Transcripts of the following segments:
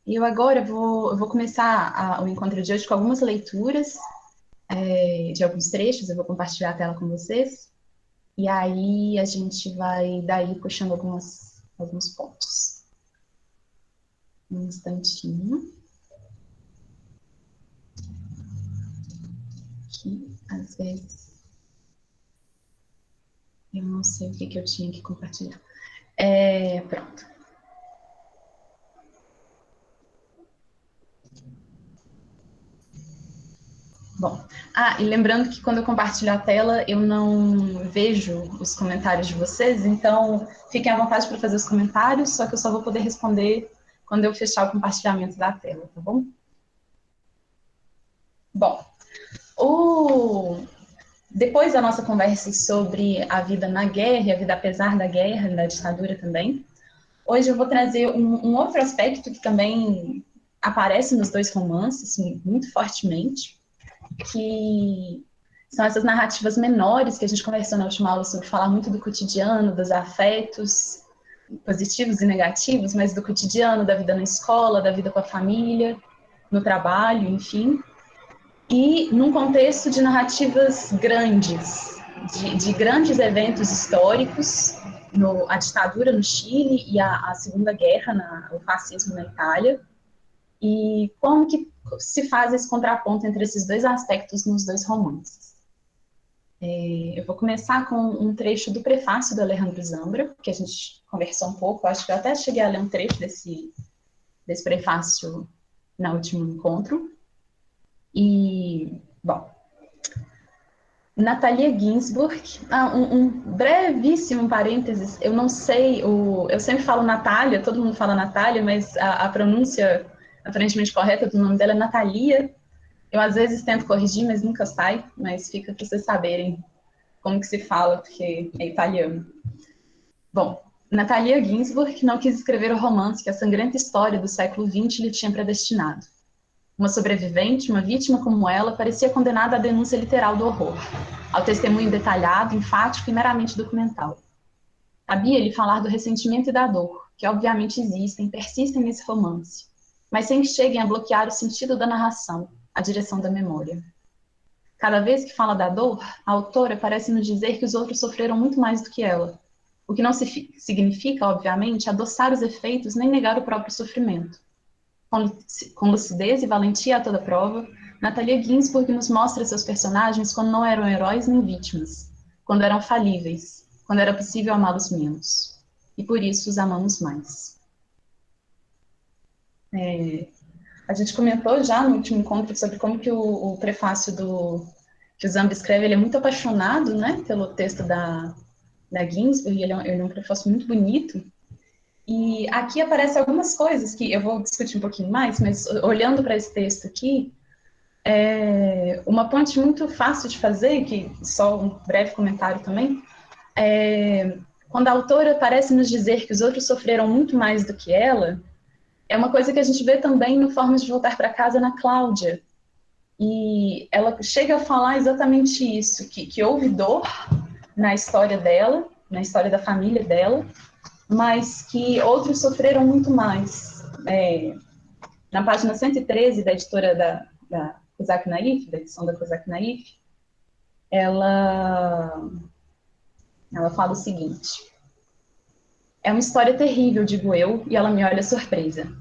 E eu agora eu vou começar o encontro de hoje com algumas leituras de alguns trechos, eu vou compartilhar a tela com vocês, e aí a gente vai daí puxando alguns pontos. Um instantinho. Que às vezes eu não sei o que eu tinha que compartilhar. Pronto. Bom, e lembrando que quando eu compartilho a tela, eu não vejo os comentários de vocês, então fiquem à vontade para fazer os comentários, só que eu só vou poder responder quando eu fechar o compartilhamento da tela, tá bom? Bom, depois da nossa conversa sobre a vida na guerra e a vida apesar da guerra, da ditadura também, hoje eu vou trazer um outro aspecto que também aparece nos dois romances, muito fortemente, que são essas narrativas menores que a gente conversou na última aula sobre falar muito do cotidiano, dos afetos positivos e negativos, mas do cotidiano, da vida na escola, da vida com a família, no trabalho, enfim. E num contexto de narrativas grandes, de grandes eventos históricos, a ditadura no Chile e a Segunda Guerra, o fascismo na Itália, e como que se faz esse contraponto entre esses dois aspectos nos dois romances. Eu vou começar com um trecho do prefácio do Alejandro Zambra, que a gente conversou um pouco, acho que eu até cheguei a ler um trecho desse prefácio no último encontro. E, bom, Natalia Ginzburg, um brevíssimo parênteses, eu não sei, eu sempre falo Natália, todo mundo fala Natália, mas a pronúncia aparentemente correta do nome dela é Natalia. Eu às vezes tento corrigir, mas nunca sai, mas fica para vocês saberem como que se fala, porque é italiano. Bom, Natalia Ginzburg não quis escrever o romance que a sangrenta história do século XX lhe tinha predestinado. Uma sobrevivente, uma vítima como ela, parecia condenada à denúncia literal do horror, ao testemunho detalhado, enfático e meramente documental. Cabia-lhe falar do ressentimento e da dor, que obviamente existem, persistem nesse romance, mas sem que cheguem a bloquear o sentido da narração, a direção da memória. Cada vez que fala da dor, a autora parece nos dizer que os outros sofreram muito mais do que ela, o que não significa, obviamente, adoçar os efeitos nem negar o próprio sofrimento. Com lucidez e valentia a toda prova, Natalia Ginzburg nos mostra seus personagens quando não eram heróis nem vítimas, quando eram falíveis, quando era possível amá-los menos. E por isso os amamos mais. A gente comentou já no último encontro sobre como que o prefácio que o Zambra escreve, ele é muito apaixonado, né, pelo texto da Ginzburg, ele é um prefácio muito bonito. E aqui aparecem algumas coisas que eu vou discutir um pouquinho mais, mas olhando para esse texto aqui, uma ponte muito fácil de fazer, que só um breve comentário também, quando a autora parece nos dizer que os outros sofreram muito mais do que ela, é uma coisa que a gente vê também no Formas de Voltar para Casa na Cláudia. E ela chega a falar exatamente isso, que houve dor na história dela, na história da família dela, mas que outros sofreram muito mais. Na página 113 da editora da Kozak Naif, da edição da Kozak Naif, ela fala o seguinte: é uma história terrível, digo eu, e ela me olha surpresa.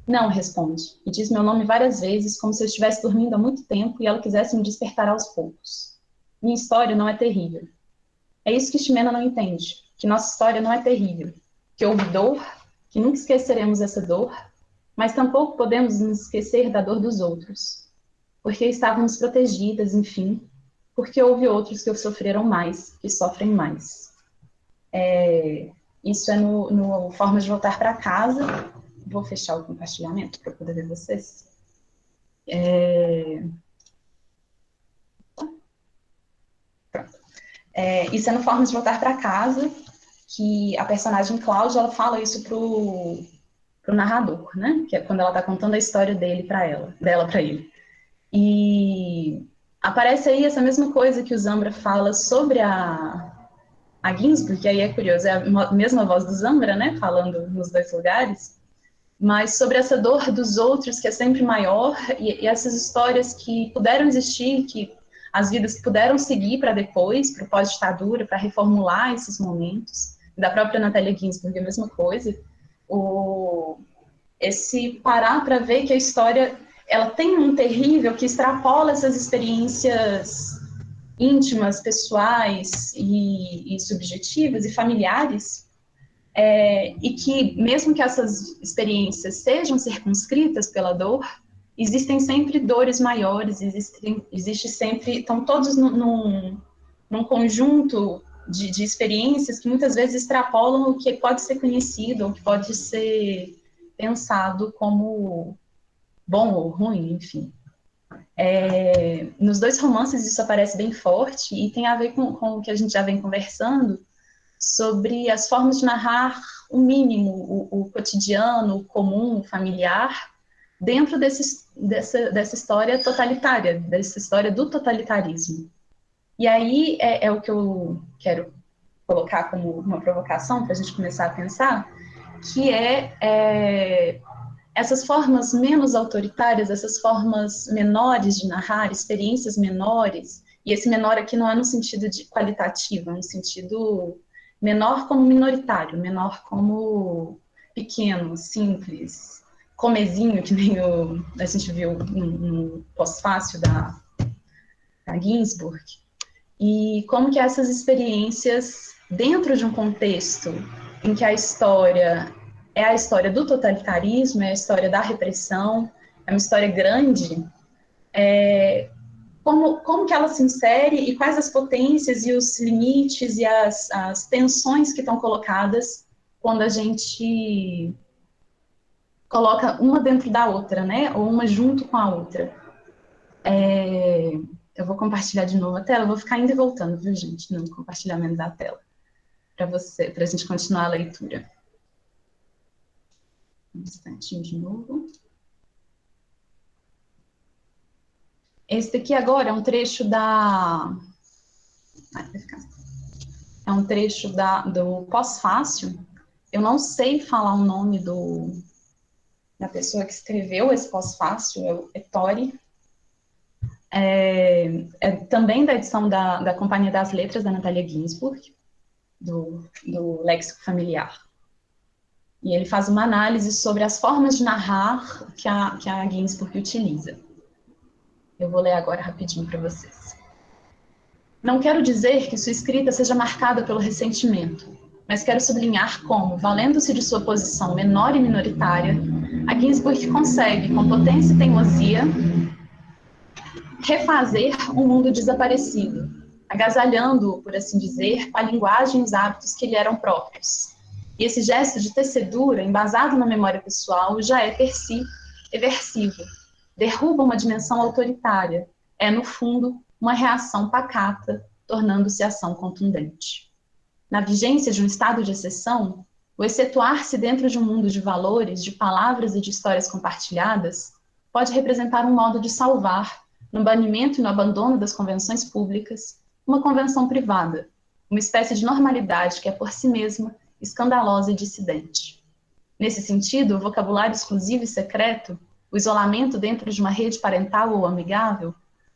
Não, responde, e diz meu nome várias vezes, como se eu estivesse dormindo há muito tempo e ela quisesse me despertar aos poucos. Minha história não é terrível. É isso que Ximena não entende, que nossa história não é terrível, que houve dor, que nunca esqueceremos essa dor, mas tampouco podemos nos esquecer da dor dos outros, porque estávamos protegidas, enfim, porque houve outros que sofreram mais, que sofrem mais. Isso é no Forma de Voltar para Casa. Vou fechar o compartilhamento para poder ver vocês. Isso é no Formas de Voltar para Casa, que a personagem Cláudia, ela fala isso pro narrador, né? Que é quando ela está contando a história dela para ele. E aparece aí essa mesma coisa que o Zambra fala sobre a Ginsburg, que aí é curioso, é a mesma voz do Zambra, né? Falando nos dois lugares. mas sobre essa dor dos outros, que é sempre maior, e essas histórias que puderam existir, que as vidas que puderam seguir para depois, para o pós-ditadura, para reformular esses momentos, da própria Natalia Ginzburg, a mesma coisa, esse parar para ver que a história ela tem um terrível que extrapola essas experiências íntimas, pessoais e subjetivas e familiares, e que mesmo que essas experiências sejam circunscritas pela dor, existem sempre dores maiores, existe sempre, estão todos num conjunto de experiências que muitas vezes extrapolam o que pode ser conhecido, ou que pode ser pensado como bom ou ruim, enfim. Nos dois romances isso aparece bem forte e tem a ver com o que a gente já vem conversando sobre as formas de narrar o mínimo, o cotidiano, o comum, o familiar, dentro dessa história totalitária, dessa história do totalitarismo. E aí é o que eu quero colocar como uma provocação para a gente começar a pensar, que essas formas menos autoritárias, essas formas menores de narrar, experiências menores, e esse menor aqui não é no sentido de qualitativo, é no sentido menor como minoritário, menor como pequeno, simples, comezinho, que nem a gente viu no pós-fácil da Ginsburg, e como que essas experiências, dentro de um contexto em que a história é a história do totalitarismo, é a história da repressão, é uma história grande, como que ela se insere e quais as potências e os limites e as tensões que estão colocadas quando a gente coloca uma dentro da outra, né? Ou uma junto com a outra. Eu vou compartilhar de novo a tela, eu vou ficar indo e voltando, viu, gente, no compartilhamento da tela, para a gente continuar a leitura. Um instantinho de novo. Esse daqui agora é um trecho do pós-fácil. Eu não sei falar o nome da pessoa que escreveu esse pós-fácil, é o Ettore. Também da edição da Companhia das Letras, da Natalia Ginzburg, do Léxico Familiar. E ele faz uma análise sobre as formas de narrar que a Ginzburg utiliza. Eu vou ler agora rapidinho para vocês. Não quero dizer que sua escrita seja marcada pelo ressentimento, mas quero sublinhar como, valendo-se de sua posição menor e minoritária, a Ginzburg consegue, com potência e teimosia, refazer um mundo desaparecido, agasalhando-o, por assim dizer, com a linguagem e os hábitos que lhe eram próprios. E esse gesto de tecedura, embasado na memória pessoal, já é, per si, eversivo, derruba uma dimensão autoritária, é, no fundo, uma reação pacata, tornando-se ação contundente. Na vigência de um estado de exceção, o excetuar-se dentro de um mundo de valores, de palavras e de histórias compartilhadas, pode representar um modo de salvar, no banimento e no abandono das convenções públicas, uma convenção privada, uma espécie de normalidade que é por si mesma escandalosa e dissidente. Nesse sentido, o vocabulário exclusivo e secreto, o isolamento dentro de uma rede parental ou amigável,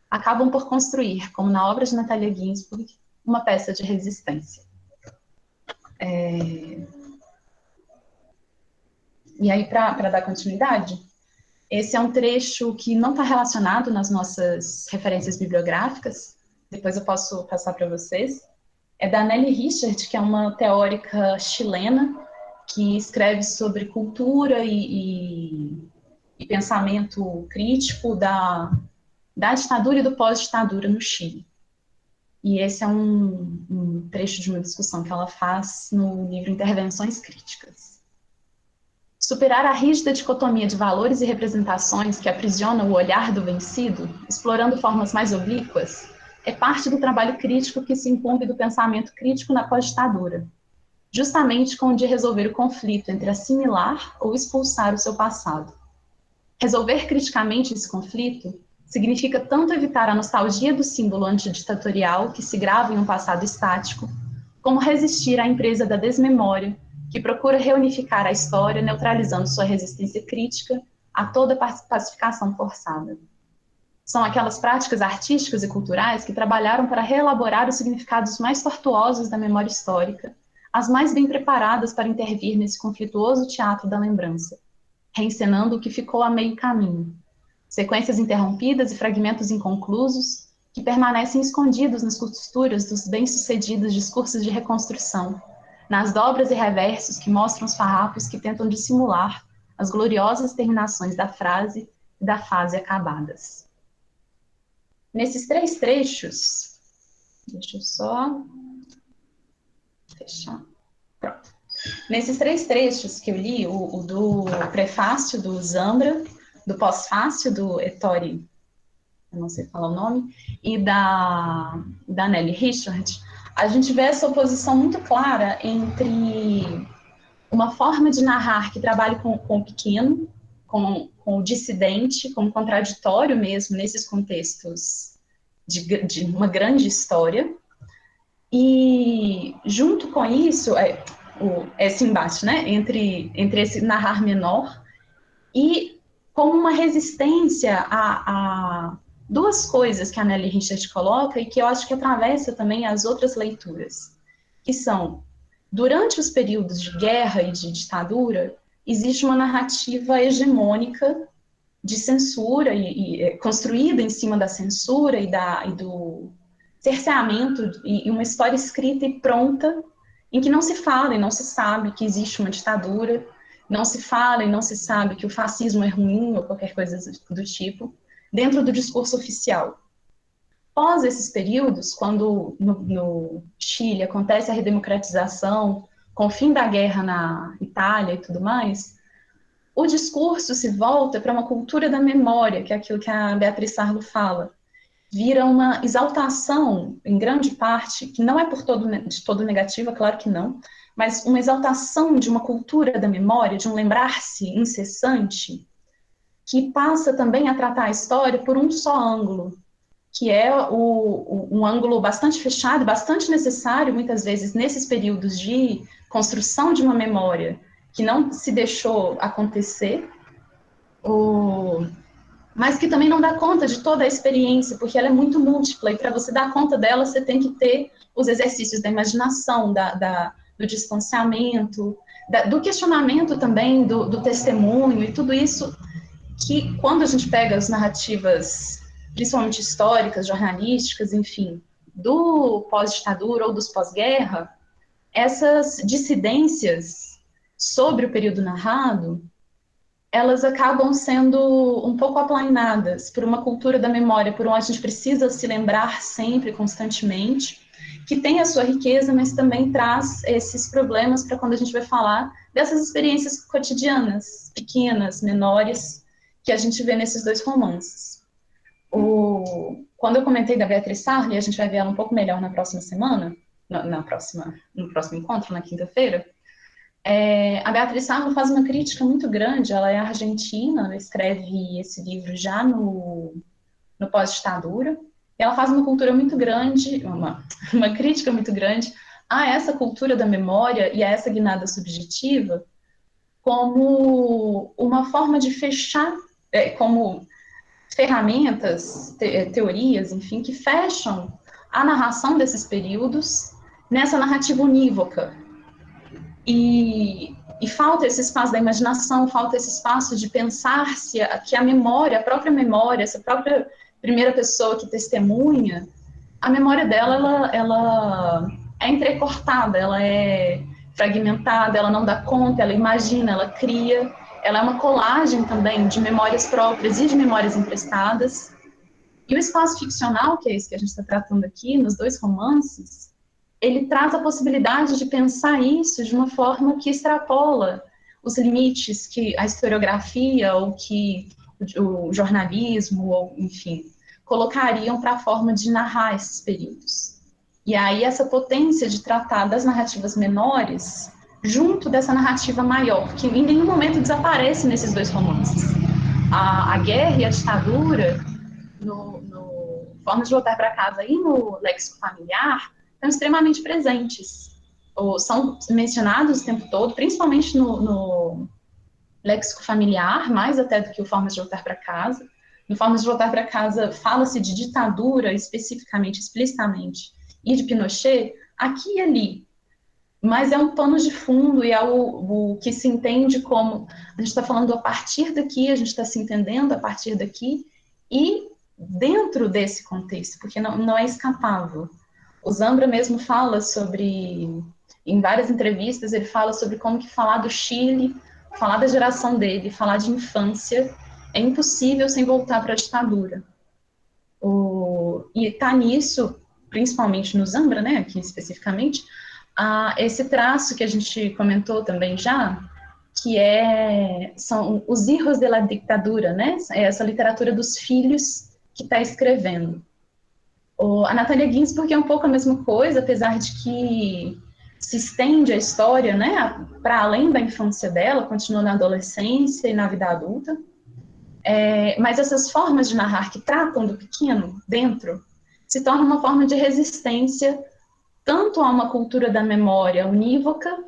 acabam por construir, como na obra de Natalia Ginzburg, uma peça de resistência. E aí, para dar continuidade, esse é um trecho que não está relacionado nas nossas referências bibliográficas, depois eu posso passar para vocês. É da Nelly Richard, que é uma teórica chilena, que escreve sobre cultura e pensamento crítico da ditadura e do pós-ditadura no Chile. E esse é um trecho de uma discussão que ela faz no livro Intervenções Críticas. Superar a rígida dicotomia de valores e representações que aprisiona o olhar do vencido, explorando formas mais oblíquas, é parte do trabalho crítico que se incumbe do pensamento crítico na pós-ditadura, justamente com o de resolver o conflito entre assimilar ou expulsar o seu passado. Resolver criticamente esse conflito significa tanto evitar a nostalgia do símbolo antiditatorial que se grava em um passado estático, como resistir à empresa da desmemória, que procura reunificar a história, neutralizando sua resistência crítica a toda pacificação forçada. São aquelas práticas artísticas e culturais que trabalharam para reelaborar os significados mais tortuosos da memória histórica, as mais bem preparadas para intervir nesse conflituoso teatro da lembrança, reencenando o que ficou a meio caminho. Sequências interrompidas e fragmentos inconclusos que permanecem escondidos nas costuras dos bem-sucedidos discursos de reconstrução, nas dobras e reversos que mostram os farrapos que tentam dissimular as gloriosas terminações da frase e da fase acabadas. Nesses 3 trechos, deixa eu só fechar. Pronto. Nesses 3 trechos que eu li, o do prefácio do Zambra, do pós-fácio do Ettore, eu não sei falar o nome, e da Nelly Richard, a gente vê essa oposição muito clara entre uma forma de narrar que trabalha com o pequeno, com o dissidente, com o contraditório mesmo, nesses contextos de uma grande história, e junto com isso, esse embate, né, entre esse narrar menor e como uma resistência a 2 coisas que a Nelly Richard coloca e que eu acho que atravessa também as outras leituras, que são, durante os períodos de guerra e de ditadura, existe uma narrativa hegemônica de censura e construída em cima da censura e do cerceamento, e uma história escrita e pronta, em que não se fala e não se sabe que existe uma ditadura, não se fala e não se sabe que o fascismo é ruim ou qualquer coisa do tipo, dentro do discurso oficial. Após esses períodos, quando no Chile acontece a redemocratização, com o fim da guerra na Itália e tudo mais, o discurso se volta para uma cultura da memória, que é aquilo que a Beatriz Sarlo fala. Vira uma exaltação, em grande parte, que não é de todo negativa, claro que não, mas uma exaltação de uma cultura da memória, de um lembrar-se incessante, que passa também a tratar a história por um só ângulo, que é um ângulo bastante fechado, bastante necessário, muitas vezes, nesses períodos de construção de uma memória que não se deixou acontecer, mas que também não dá conta de toda a experiência, porque ela é muito múltipla, e para você dar conta dela, você tem que ter os exercícios da imaginação, do distanciamento, do questionamento também, do testemunho, e tudo isso que, quando a gente pega as narrativas, principalmente históricas, jornalísticas, enfim, do pós-ditadura ou dos pós-guerra, essas dissidências sobre o período narrado, elas acabam sendo um pouco aplainadas por uma cultura da memória, por onde a gente precisa se lembrar sempre, constantemente, que tem a sua riqueza, mas também traz esses problemas para quando a gente vai falar dessas experiências cotidianas, pequenas, menores, que a gente vê nesses 2 romances. Quando eu comentei da Beatriz Sarli, a gente vai ver ela um pouco melhor na próxima semana, no próximo encontro, na quinta-feira. A Beatriz Sarlo faz uma crítica muito grande, ela é argentina, ela escreve esse livro já no pós-ditadura, e ela faz uma cultura muito grande, uma crítica muito grande a essa cultura da memória e a essa guinada subjetiva como uma forma de fechar, como ferramentas, teorias, enfim, que fecham a narração desses períodos nessa narrativa unívoca. E falta esse espaço da imaginação, falta esse espaço de pensar-se que a memória, a própria memória, essa própria primeira pessoa que testemunha, a memória dela, ela é entrecortada, ela é fragmentada, ela não dá conta, ela imagina, ela cria, ela é uma colagem também de memórias próprias e de memórias emprestadas. E o espaço ficcional, que é isso que a gente está tratando aqui, nos 2 romances, ele traz a possibilidade de pensar isso de uma forma que extrapola os limites que a historiografia ou que o jornalismo, ou enfim, colocariam para a forma de narrar esses períodos. E aí essa potência de tratar das narrativas menores junto dessa narrativa maior, que em nenhum momento desaparece nesses 2 romances. A guerra e a ditadura, no Forma de Voltar para Casa e no Léxico Familiar, estão extremamente presentes. são mencionados o tempo todo, principalmente no léxico familiar, mais até do que o Formas de Voltar para Casa. No Formas de Voltar para Casa fala-se de ditadura especificamente, explicitamente, e de Pinochet, aqui e ali. Mas é um pano de fundo e é o que se entende como a gente está falando a partir daqui, a gente está se entendendo a partir daqui e dentro desse contexto, porque não é escapável. O Zambra mesmo fala sobre, em várias entrevistas, ele fala sobre como que falar do Chile, falar da geração dele, falar de infância, é impossível sem voltar para a ditadura. E está nisso, principalmente no Zambra, né, aqui especificamente, esse traço que a gente comentou também já, que são os hijos de la dictadura, né, é essa literatura dos filhos que está escrevendo. A Natalia Ginsburg é um pouco a mesma coisa, apesar de que se estende a história, né, para além da infância dela, continua na adolescência e na vida adulta. Mas essas formas de narrar que tratam do pequeno dentro se tornam uma forma de resistência tanto a uma cultura da memória unívoca,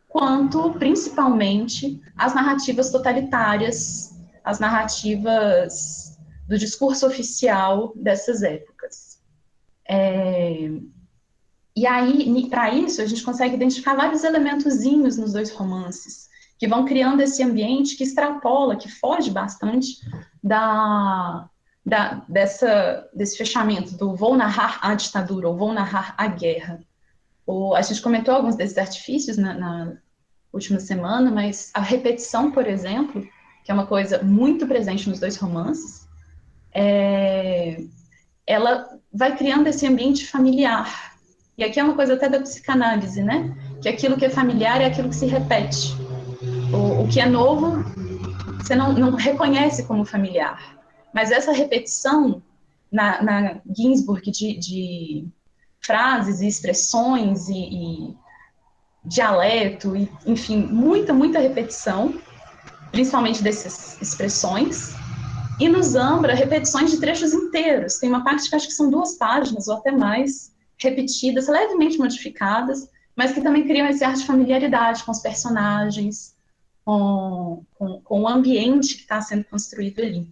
quanto, principalmente, as narrativas totalitárias, as narrativas do discurso oficial dessas épocas. E aí, para isso, a gente consegue identificar vários elementozinhos nos dois romances, que vão criando esse ambiente que extrapola, que foge bastante desse fechamento do vou narrar a ditadura ou vou narrar a guerra. A gente comentou alguns desses artifícios na última semana, mas a repetição, por exemplo, que é uma coisa muito presente nos dois romances, ela vai criando esse ambiente familiar. E aqui é uma coisa até da psicanálise, né? Que aquilo que é familiar é aquilo que se repete. O que é novo, você não reconhece como familiar. Mas essa repetição na Ginsburg de frases e expressões e dialeto, e, enfim, muita repetição, principalmente dessas expressões. E no Zambra, repetições de trechos inteiros. Tem uma parte que acho que são 2 páginas, ou até mais, repetidas, levemente modificadas, mas que também criam esse ar de familiaridade com os personagens, com o ambiente que está sendo construído ali.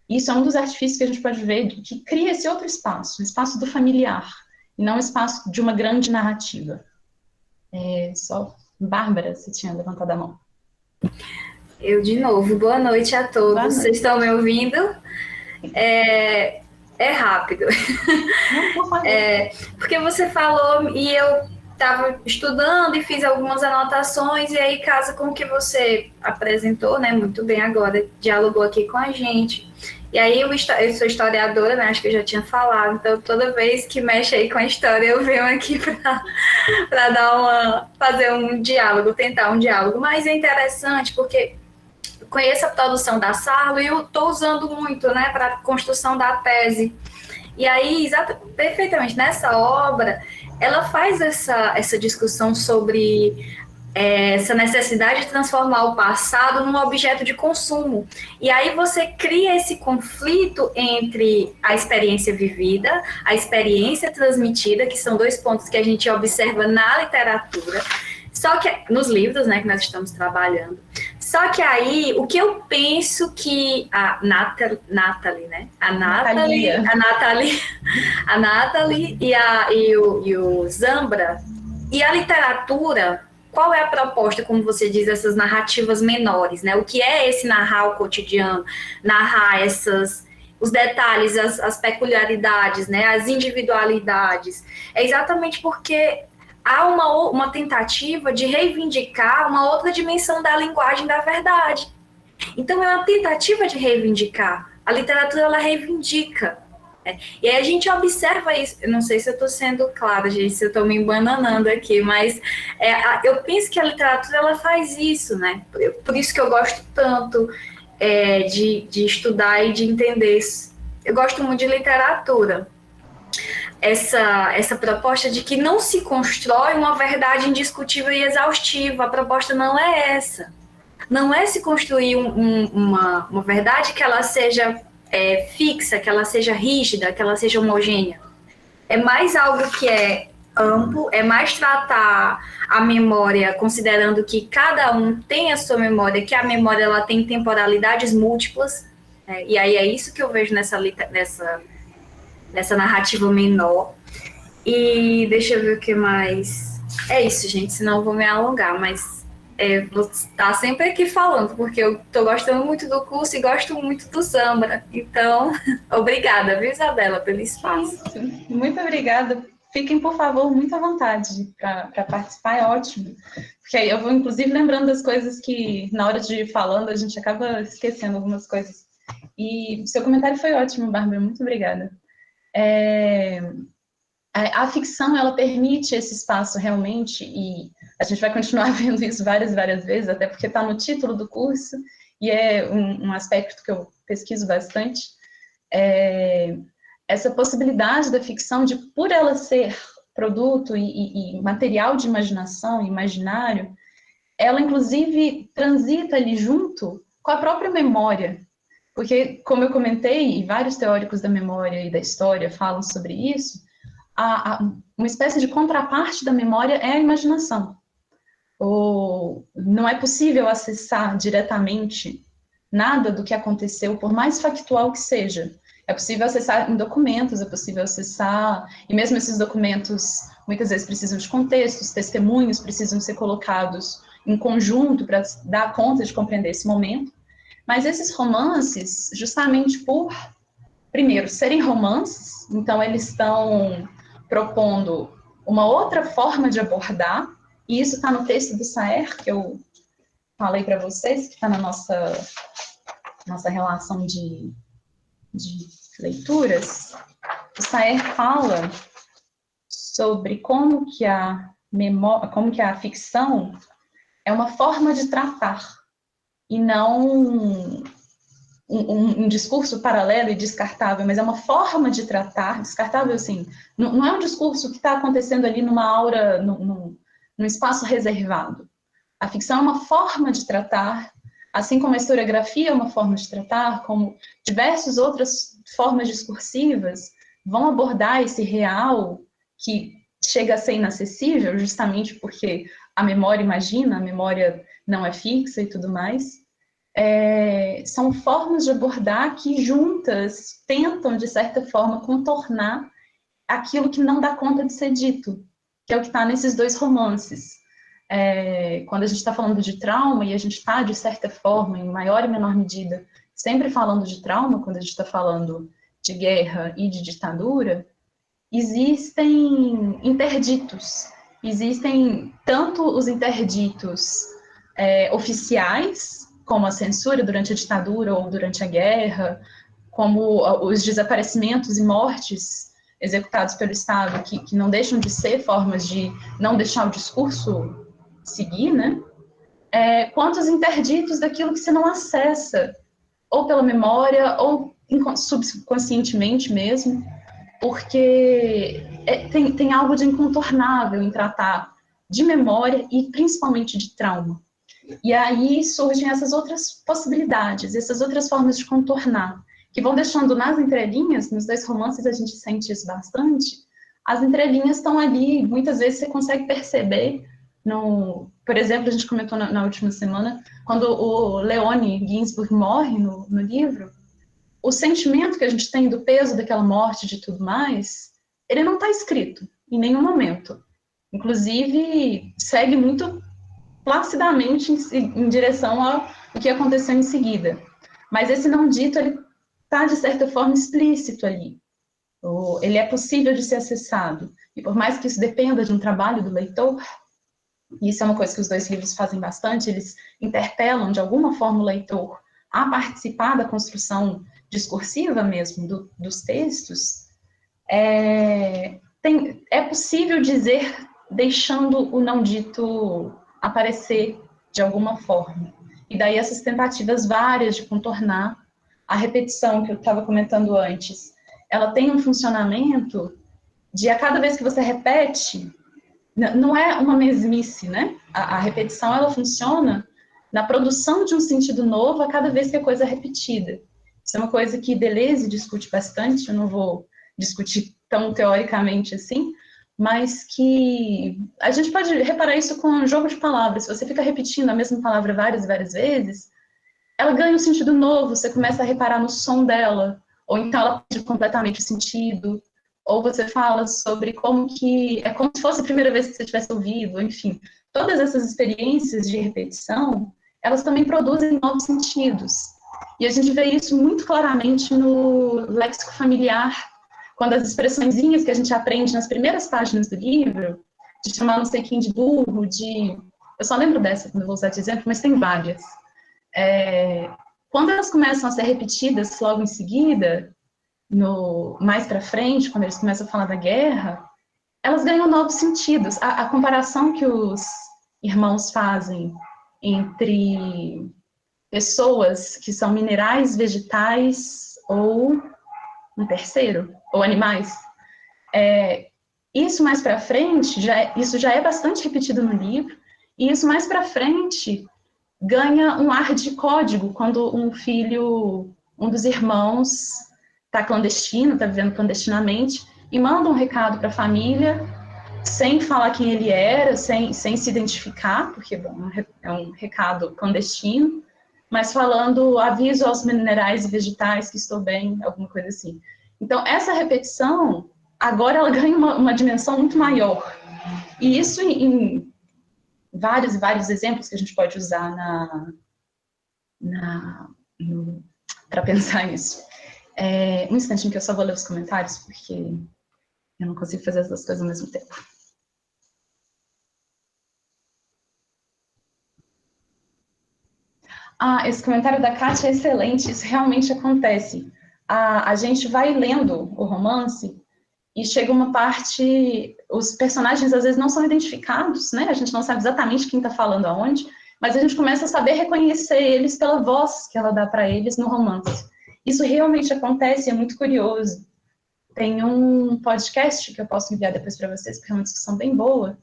Isso é um dos artifícios que a gente pode ver, que cria esse outro espaço, um espaço do familiar, e não um espaço de uma grande narrativa. Só, Bárbara, você tinha levantado a mão. Eu de novo, boa noite a todos. Noite. Vocês estão me ouvindo? É rápido. Não, por favor. Porque você falou e eu estava estudando e fiz algumas anotações, e aí casa com o que você apresentou, né, muito bem agora, dialogou aqui com a gente. E aí eu sou historiadora, né, acho que eu já tinha falado, então toda vez que mexe aí com a história eu venho aqui para fazer um diálogo, tentar um diálogo. Mas é interessante porque conheço a produção da Sarlo e eu estou usando muito, né, para a construção da tese. E aí, perfeitamente, nessa obra, ela faz essa discussão sobre essa necessidade de transformar o passado num objeto de consumo. E aí você cria esse conflito entre a experiência vivida, a experiência transmitida, que são 2 pontos que a gente observa na literatura, só que nos livros, né, que nós estamos trabalhando. Só que aí, o que eu penso que a Nathalie, né? A Nathalie e o Zambra, e a literatura, qual é a proposta, como você diz, essas narrativas menores, né? O que é esse narrar o cotidiano, narrar os detalhes, as peculiaridades, né? As individualidades. É exatamente porque há uma tentativa de reivindicar uma outra dimensão da linguagem da verdade. Então, é uma tentativa de reivindicar. A literatura, ela reivindica. Né? E aí a gente observa isso. Eu não sei se eu estou sendo clara, gente, se eu estou me embananando aqui, mas eu penso que a literatura, ela faz isso, né? Por isso que eu gosto tanto de estudar e de entender isso. Eu gosto muito de literatura. Essa proposta de que não se constrói uma verdade indiscutível e exaustiva. A proposta não é essa. Não é se construir uma verdade que ela seja fixa, que ela seja rígida, que ela seja homogênea. É mais algo que é amplo, é mais tratar a memória, considerando que cada um tem a sua memória, que a memória ela tem temporalidades múltiplas, né? E aí é isso que eu vejo nessa narrativa menor. E deixa eu ver o que mais. É isso, gente, senão eu vou me alongar, mas vou estar sempre aqui falando, porque eu estou gostando muito do curso e gosto muito do Zambra. Então, obrigada, viu, Isabela, pelo espaço. Muito obrigada. Fiquem, por favor, muito à vontade para participar, é ótimo. Porque aí eu vou, inclusive, lembrando das coisas que, na hora de ir falando, a gente acaba esquecendo algumas coisas. E seu comentário foi ótimo, Bárbara, muito obrigada. A ficção, ela permite esse espaço realmente, e a gente vai continuar vendo isso várias vezes, até porque está no título do curso, e é um aspecto que eu pesquiso bastante, essa possibilidade da ficção de, por ela ser produto e material de imaginação, imaginário, ela, inclusive, transita ali junto com a própria memória. Porque, como eu comentei, e vários teóricos da memória e da história falam sobre isso, uma espécie de contraparte da memória é a imaginação. Não é possível acessar diretamente nada do que aconteceu, por mais factual que seja. É possível acessar em documentos, é possível acessar, e mesmo esses documentos muitas vezes precisam de contextos, testemunhos precisam ser colocados em conjunto para dar conta de compreender esse momento. Mas esses romances, justamente por, primeiro, serem romances, então eles estão propondo uma outra forma de abordar, e isso está no texto do Saer, que eu falei para vocês, que está na nossa relação de leituras. O Saer fala sobre como que a ficção é uma forma de tratar, e não um discurso paralelo e descartável, mas é uma forma de tratar, descartável assim, não é um discurso que está acontecendo ali numa aura, num espaço reservado. A ficção é uma forma de tratar, assim como a historiografia é uma forma de tratar, como diversas outras formas discursivas vão abordar esse real que chega a ser inacessível, justamente porque a memória imagina, a memória não é fixa e tudo mais. São formas de abordar que juntas tentam, de certa forma, contornar aquilo que não dá conta de ser dito, que é o que está nesses dois romances. Quando a gente está falando de trauma, e a gente está, de certa forma, em maior e menor medida, sempre falando de trauma, quando a gente está falando de guerra e de ditadura, existem interditos. Existem tanto os interditos oficiais, como a censura durante a ditadura ou durante a guerra, como os desaparecimentos e mortes executados pelo Estado, que não deixam de ser formas de não deixar o discurso seguir, né? Quanto os interditos daquilo que você não acessa, ou pela memória, ou subconscientemente mesmo, porque tem algo de incontornável em tratar de memória e principalmente de trauma. E aí surgem essas outras possibilidades, essas outras formas de contornar, que vão deixando nas entrelinhas, nos dois romances a gente sente isso bastante, as entrelinhas estão ali, muitas vezes você consegue perceber, por exemplo, a gente comentou na última semana, quando o Leone Ginsburg morre no livro, o sentimento que a gente tem do peso daquela morte e de tudo mais, ele não está escrito em nenhum momento. Inclusive, segue muito placidamente em direção ao que aconteceu em seguida. Mas esse não dito, ele está, de certa forma, explícito ali. Ele é possível de ser acessado. E por mais que isso dependa de um trabalho do leitor, e isso é uma coisa que os dois livros fazem bastante, eles interpelam, de alguma forma, o leitor a participar da construção discursiva mesmo dos textos, é possível dizer, deixando o não dito aparecer de alguma forma. E daí essas tentativas várias de contornar a repetição que eu estava comentando antes, ela tem um funcionamento de a cada vez que você repete, não é uma mesmice, né? A repetição, ela funciona na produção de um sentido novo a cada vez que a coisa é repetida. Isso é uma coisa que Deleuze discute bastante, eu não vou discutir tão teoricamente assim, mas que a gente pode reparar isso com um jogo de palavras. Se você fica repetindo a mesma palavra várias e várias vezes, ela ganha um sentido novo, você começa a reparar no som dela, ou então ela perde completamente o sentido, ou você fala sobre como que é como se fosse a primeira vez que você tivesse ouvido, enfim. Todas essas experiências de repetição, elas também produzem novos sentidos. E a gente vê isso muito claramente no léxico familiar, quando as expressõezinhas que a gente aprende nas primeiras páginas do livro, de chamar não sei quem de burro, de... Eu só lembro dessa quando eu vou usar de exemplo, mas tem várias. Quando elas começam a ser repetidas logo em seguida, mais para frente, quando eles começam a falar da guerra, elas ganham novos sentidos. A comparação que os irmãos fazem entre pessoas que são minerais, vegetais ou um terceiro, ou animais, isso mais para frente, isso já é bastante repetido no livro, e isso mais para frente ganha um ar de código quando um dos irmãos está clandestino, está vivendo clandestinamente, e manda um recado para a família, sem falar quem ele era, sem se identificar, porque bom, é um recado clandestino, mas falando aviso aos minerais e vegetais que estou bem, alguma coisa assim. Então, essa repetição, agora ela ganha uma dimensão muito maior. E isso em vários e vários exemplos que a gente pode usar para pensar nisso. Um instantinho que eu só vou ler os comentários, porque eu não consigo fazer as duas coisas ao mesmo tempo. Esse comentário da Kátia é excelente, isso realmente acontece. A gente vai lendo o romance e chega uma parte, os personagens às vezes não são identificados, né? A gente não sabe exatamente quem está falando aonde, mas a gente começa a saber reconhecer eles pela voz que ela dá para eles no romance. Isso realmente acontece, é muito curioso. Tem um podcast que eu posso enviar depois para vocês, porque é uma discussão bem boa,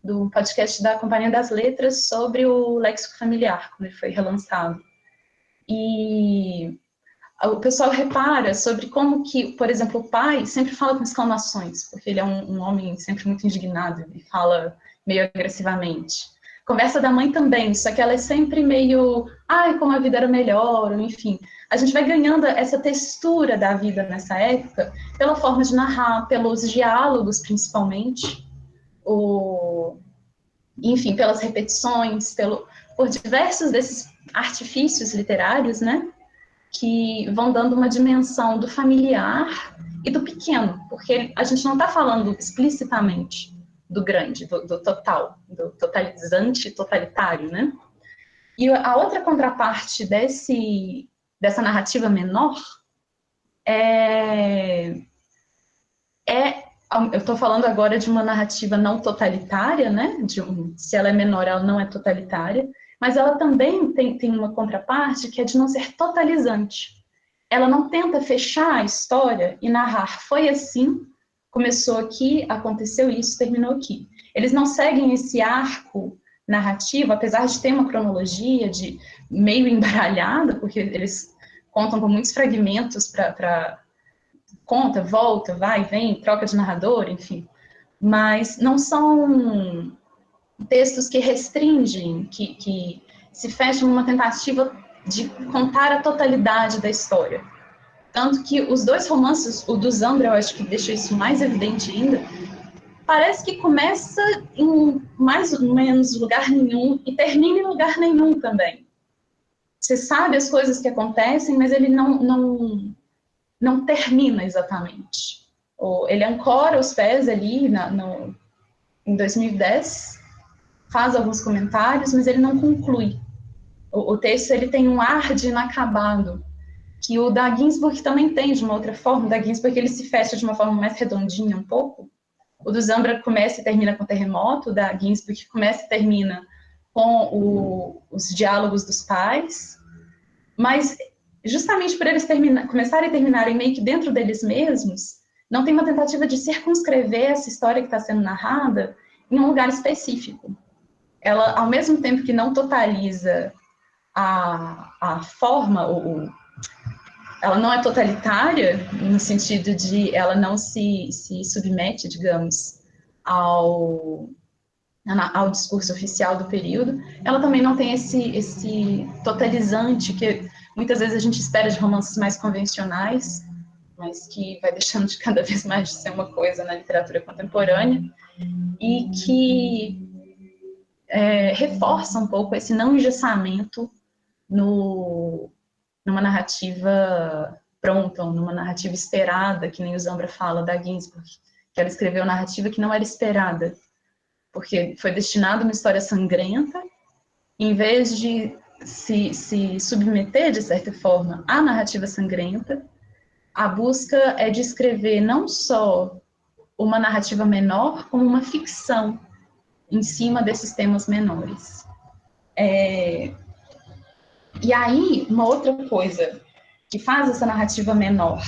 do podcast da Companhia das Letras sobre o léxico familiar, quando ele foi relançado. E o pessoal repara sobre como que, por exemplo, o pai sempre fala com exclamações, porque ele é um homem sempre muito indignado, ele fala meio agressivamente. Conversa da mãe também, só que ela é sempre meio, como a vida era melhor, enfim. A gente vai ganhando essa textura da vida nessa época, pela forma de narrar, pelos diálogos, principalmente, enfim, pelas repetições, por diversos desses artifícios literários, né, que vão dando uma dimensão do familiar e do pequeno, porque a gente não está falando explicitamente do grande, do total, do totalizante, totalitário, né? E a outra contraparte dessa narrativa menor eu estou falando agora de uma narrativa não totalitária, né? Se ela é menor, ela não é totalitária, mas ela também tem uma contraparte que é de não ser totalizante. Ela não tenta fechar a história e narrar, foi assim, começou aqui, aconteceu isso, terminou aqui. Eles não seguem esse arco narrativo, apesar de ter uma cronologia de meio embaralhada, porque eles contam com muitos fragmentos para conta, volta, vai, vem, troca de narrador, enfim. Mas não são textos que restringem, que se fecham numa tentativa de contar a totalidade da história. Tanto que os dois romances, o do Zambra, eu acho que deixa isso mais evidente ainda, parece que começa em mais ou menos lugar nenhum e termina em lugar nenhum também. Você sabe as coisas que acontecem, mas ele não termina exatamente. Ele ancora os pés ali em 2010, faz alguns comentários, mas ele não conclui. O texto ele tem um ar de inacabado, que o da Ginsburg também tem de uma outra forma. O da Ginsburg ele se fecha de uma forma mais redondinha um pouco. O do Zambra começa e termina com o terremoto, o da Ginsburg começa e termina com os diálogos dos pais. Mas justamente por eles começarem e terminarem meio que dentro deles mesmos, não tem uma tentativa de circunscrever essa história que está sendo narrada em um lugar específico. Ela, ao mesmo tempo que não totaliza a forma, ela não é totalitária, no sentido de ela não se submete, digamos, ao discurso oficial do período, ela também não tem esse totalizante que muitas vezes a gente espera de romances mais convencionais, mas que vai deixando de cada vez mais de ser uma coisa na literatura contemporânea, e que reforça um pouco esse não engessamento numa narrativa pronta, ou numa narrativa esperada, que nem o Zambra fala da Ginsburg, que ela escreveu narrativa que não era esperada, porque foi destinada a uma história sangrenta, em vez de se submeter, de certa forma, à narrativa sangrenta, a busca é de escrever não só uma narrativa menor, como uma ficção em cima desses temas menores. E aí, uma outra coisa que faz essa narrativa menor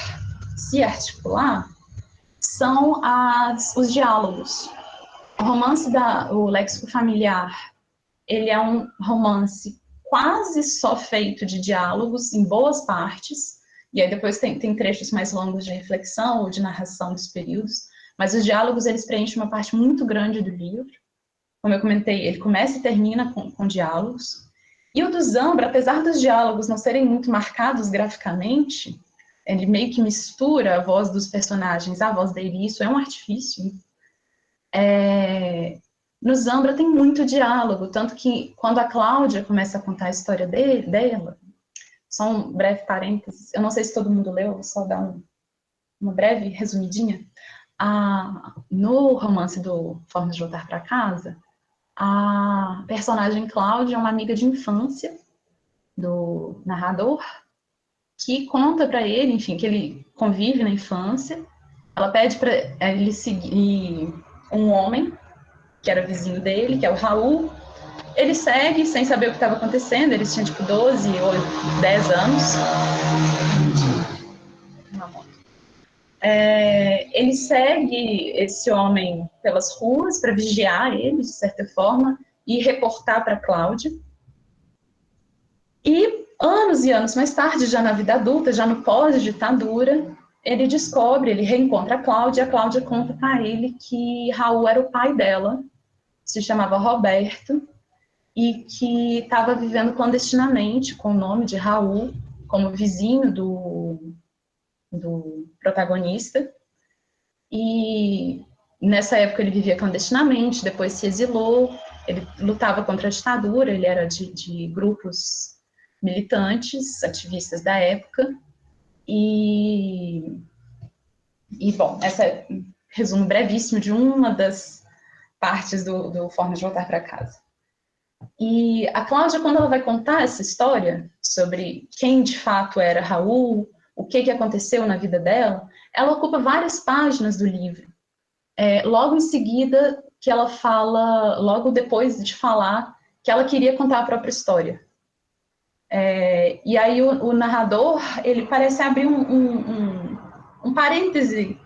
se articular são os diálogos. O romance o Léxico Familiar, ele é um romance quase só feito de diálogos, em boas partes, e aí depois tem trechos mais longos de reflexão ou de narração dos períodos, mas os diálogos, eles preenchem uma parte muito grande do livro. Como eu comentei, ele começa e termina com diálogos. E o do Zambra, apesar dos diálogos não serem muito marcados graficamente, ele meio que mistura a voz dos personagens, a voz dele, isso é um artifício. No Zambra tem muito diálogo, tanto que quando a Cláudia começa a contar a história dela, só um breve parênteses, eu não sei se todo mundo leu, vou só dar uma breve resumidinha. No romance do Formas de Voltar para Casa, a personagem Cláudia é uma amiga de infância do narrador, que conta para ele, enfim, que ele convive na infância. Ela pede para ele seguir um homem, que era vizinho dele, que é o Raul. Ele segue sem saber o que estava acontecendo, eles tinham tipo 12 ou 10 anos. Ele segue esse homem pelas ruas para vigiar ele, de certa forma, e reportar para Cláudia. E anos e anos mais tarde, já na vida adulta, já no pós-ditadura, ele reencontra a Cláudia conta para ele que Raul era o pai dela, se chamava Roberto, e que estava vivendo clandestinamente com o nome de Raul, como vizinho do protagonista. E nessa época ele vivia clandestinamente, depois se exilou, ele lutava contra a ditadura, ele era de grupos militantes, ativistas da época. E bom, esse é um resumo brevíssimo de uma das partes do Formas de Voltar para Casa. E a Cláudia, quando ela vai contar essa história sobre quem de fato era Raul, o que aconteceu na vida dela, ela ocupa várias páginas do livro. Logo em seguida, que ela fala, logo depois de falar, que ela queria contar a própria história. E aí o narrador, ele parece abrir um parêntese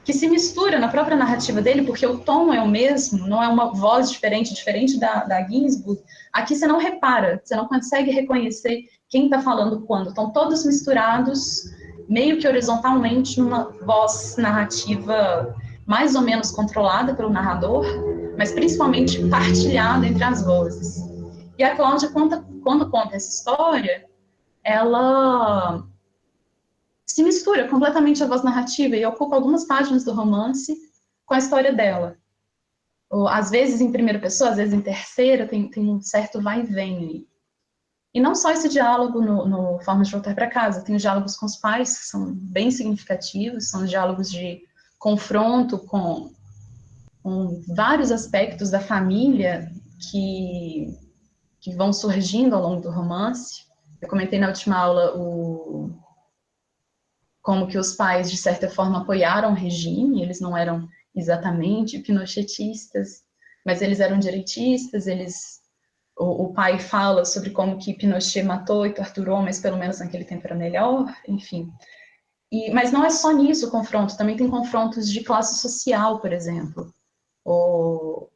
que se mistura na própria narrativa dele, porque o tom é o mesmo, não é uma voz diferente da Ginsburg. Aqui você não repara, você não consegue reconhecer quem está falando quando. Estão todos misturados, meio que horizontalmente, numa voz narrativa mais ou menos controlada pelo narrador, mas principalmente partilhada entre as vozes. E a Cláudia, quando conta essa história, ela se mistura completamente a voz narrativa e ocupa algumas páginas do romance com a história dela. Às vezes em primeira pessoa, às vezes em terceira, tem um certo vai e vem aí. E não só esse diálogo no Formas de Voltar para Casa, tem os diálogos com os pais, que são bem significativos, são os diálogos de confronto com vários aspectos da família que vão surgindo ao longo do romance. Eu comentei na última aula como que os pais, de certa forma, apoiaram o regime, eles não eram exatamente pinochetistas, mas eles eram direitistas, o pai fala sobre como que Pinochet matou e torturou, mas pelo menos naquele tempo era melhor, enfim. Mas não é só nisso o confronto, também tem confrontos de classe social, por exemplo. O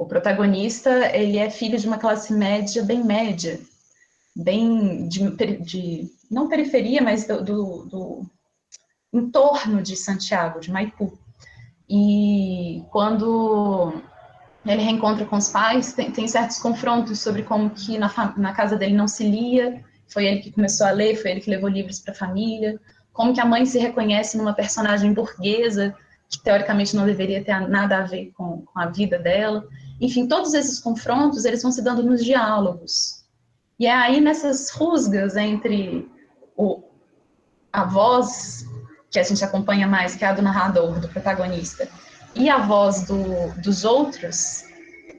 protagonista, ele é filho de uma classe média, bem de não periferia, mas do entorno de Santiago, de Maipú. E quando ele reencontra com os pais, tem certos confrontos sobre como que na casa dele não se lia, foi ele que começou a ler, foi ele que levou livros para a família, como que a mãe se reconhece numa personagem burguesa, que teoricamente não deveria ter nada a ver com a vida dela. Enfim, todos esses confrontos, eles vão se dando nos diálogos. E é aí nessas rusgas entre a voz que a gente acompanha mais, que é a do narrador, do protagonista, e a voz dos outros,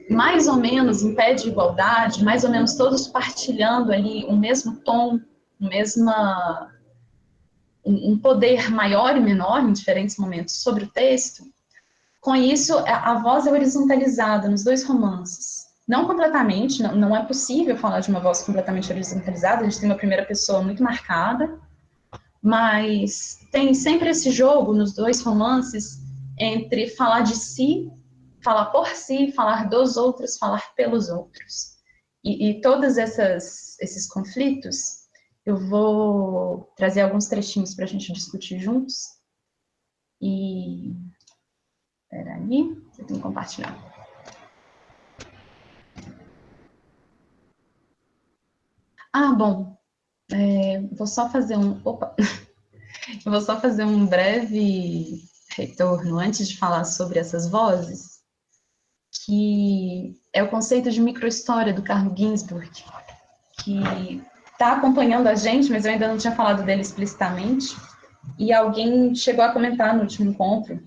mais ou menos em pé de igualdade, mais ou menos todos partilhando ali o mesmo tom, um poder maior e menor em diferentes momentos sobre o texto. Com isso, a voz é horizontalizada nos dois romances. Não completamente, não é possível falar de uma voz completamente horizontalizada, a gente tem uma primeira pessoa muito marcada, mas tem sempre esse jogo nos dois romances entre falar de si, falar por si, falar dos outros, falar pelos outros. E todos esses conflitos, eu vou trazer alguns trechinhos para a gente discutir juntos. E... Peraí, eu tenho que compartilhar. Bom, vou só fazer eu vou só fazer um breve retorno antes de falar sobre essas vozes, que é o conceito de microhistória do Carlo Ginzburg, que está acompanhando a gente, mas eu ainda não tinha falado dele explicitamente, e alguém chegou a comentar no último encontro.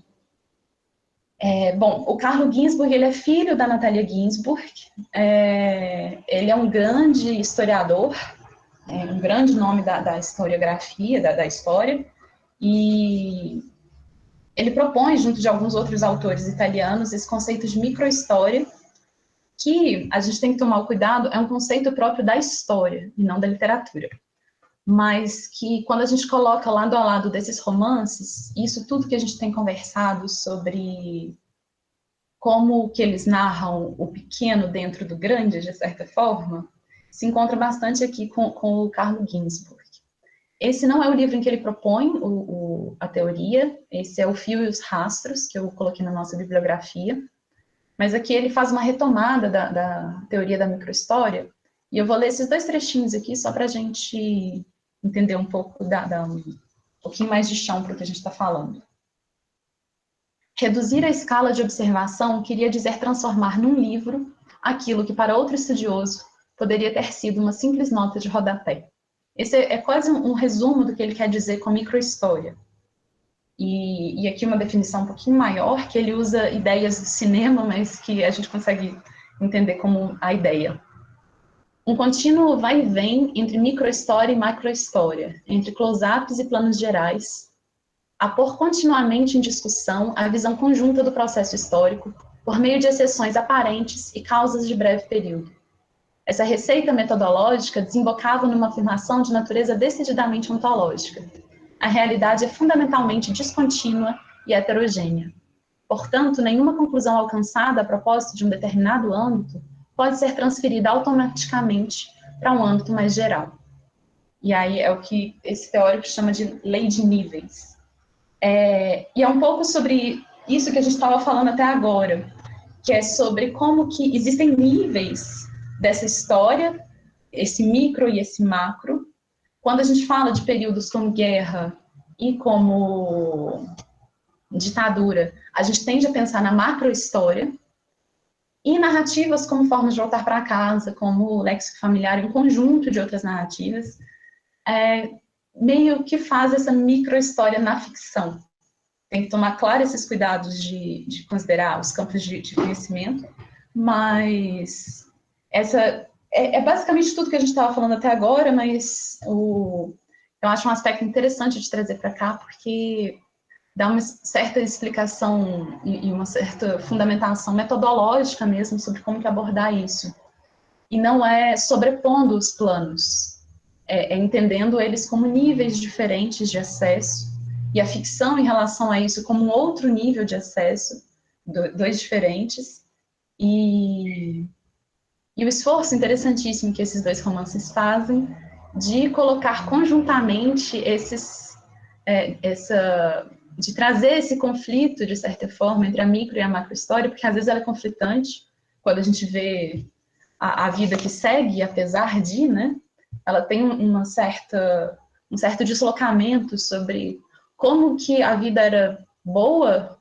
Bom, o Carlo Ginzburg, ele é filho da Natalia Ginzburg, ele é um grande historiador, um grande nome da historiografia, da história, e ele propõe, junto de alguns outros autores italianos, esse conceito de microhistória, que a gente tem que tomar o cuidado, é um conceito próprio da história, e não da literatura. Mas que, quando a gente coloca lado a lado desses romances, isso tudo que a gente tem conversado sobre como que eles narram o pequeno dentro do grande, de certa forma, se encontra bastante aqui com o Carlo Ginzburg. Esse não é o livro em que ele propõe a teoria, esse é o Fio e os Rastros, que eu coloquei na nossa bibliografia, mas aqui ele faz uma retomada da teoria da microhistória, e eu vou ler esses dois trechinhos aqui só para a gente entender um pouco, um pouquinho mais de chão para o que a gente está falando. Reduzir a escala de observação queria dizer transformar num livro aquilo que para outro estudioso poderia ter sido uma simples nota de rodapé. Esse é quase um resumo do que ele quer dizer com microhistória. E aqui uma definição um pouquinho maior, que ele usa ideias do cinema, mas que a gente consegue entender como a ideia. Um contínuo vai e vem entre microhistória e macrohistória, entre close-ups e planos gerais, a pôr continuamente em discussão a visão conjunta do processo histórico, por meio de exceções aparentes e causas de breve período. Essa receita metodológica desembocava numa afirmação de natureza decididamente ontológica. A realidade é fundamentalmente descontínua e heterogênea. Portanto, nenhuma conclusão alcançada a propósito de um determinado âmbito pode ser transferida automaticamente para um âmbito mais geral. E aí é o que esse teórico chama de lei de níveis. E é um pouco sobre isso que a gente estava falando até agora, que é sobre como que existem níveis dessa história, esse micro e esse macro. Quando a gente fala de períodos como guerra e como ditadura, a gente tende a pensar na macrohistória, e narrativas como formas de voltar para casa, como o léxico familiar, um conjunto de outras narrativas, meio que faz essa microhistória na ficção. Tem que tomar, claro, esses cuidados de considerar os campos de conhecimento, mas essa é basicamente tudo que a gente estava falando até agora, mas eu acho um aspecto interessante de trazer para cá, porque dá uma certa explicação e uma certa fundamentação metodológica mesmo sobre como que abordar isso. E não é sobrepondo os planos, é entendendo eles como níveis diferentes de acesso, e a ficção em relação a isso como um outro nível de acesso, dois diferentes, e o esforço interessantíssimo que esses dois romances fazem de colocar conjuntamente essa de trazer esse conflito, de certa forma, entre a micro e a macro-história, porque às vezes ela é conflitante, quando a gente vê a vida que segue, apesar de, né, ela tem um certo deslocamento sobre como que a vida era boa,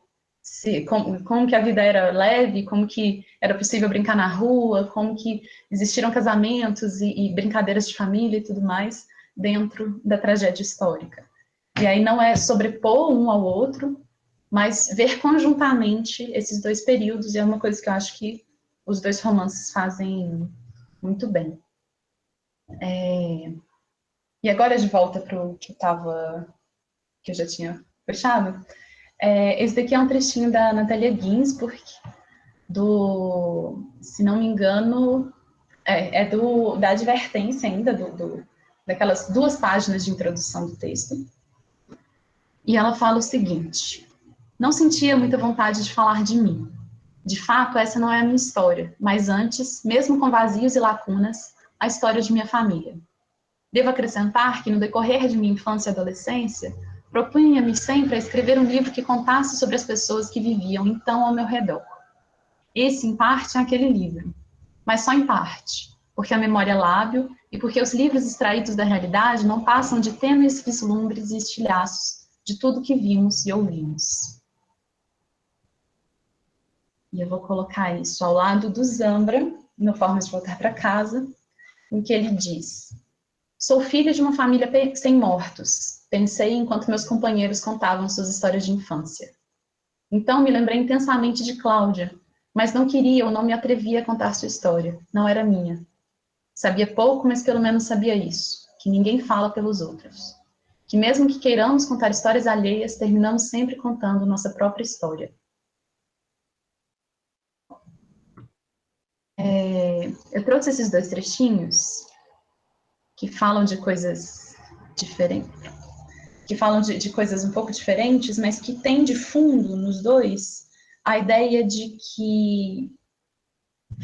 como que a vida era leve, como que era possível brincar na rua, como que existiram casamentos e brincadeiras de família e tudo mais dentro da tragédia histórica. E aí não é sobrepor um ao outro, mas ver conjuntamente esses dois períodos, e é uma coisa que eu acho que os dois romances fazem muito bem. E agora de volta para o que eu já tinha fechado, esse daqui é um trechinho da Natalia Ginzburg, se não me engano, da advertência ainda, daquelas 2 páginas de introdução do texto. E ela fala o seguinte: não sentia muita vontade de falar de mim. De fato, essa não é a minha história, mas antes, mesmo com vazios e lacunas, a história de minha família. Devo acrescentar que, no decorrer de minha infância e adolescência, propunha-me sempre a escrever um livro que contasse sobre as pessoas que viviam então ao meu redor. Esse, em parte, é aquele livro, mas só em parte, porque a memória é lábil e porque os livros extraídos da realidade não passam de tênues vislumbres e estilhaços de tudo que vimos e ouvimos. E eu vou colocar isso ao lado do Zambra, no Formas de Voltar para Casa, em que ele diz: sou filho de uma família sem mortos, pensei enquanto meus companheiros contavam suas histórias de infância. Então me lembrei intensamente de Cláudia, mas não queria ou não me atrevia a contar sua história, não era minha. Sabia pouco, mas pelo menos sabia isso, que ninguém fala pelos outros. Que mesmo que queiramos contar histórias alheias, terminamos sempre contando nossa própria história. Eu trouxe esses 2 trechinhos que falam de coisas diferentes, que falam de coisas um pouco diferentes, mas que tem de fundo nos dois a ideia de que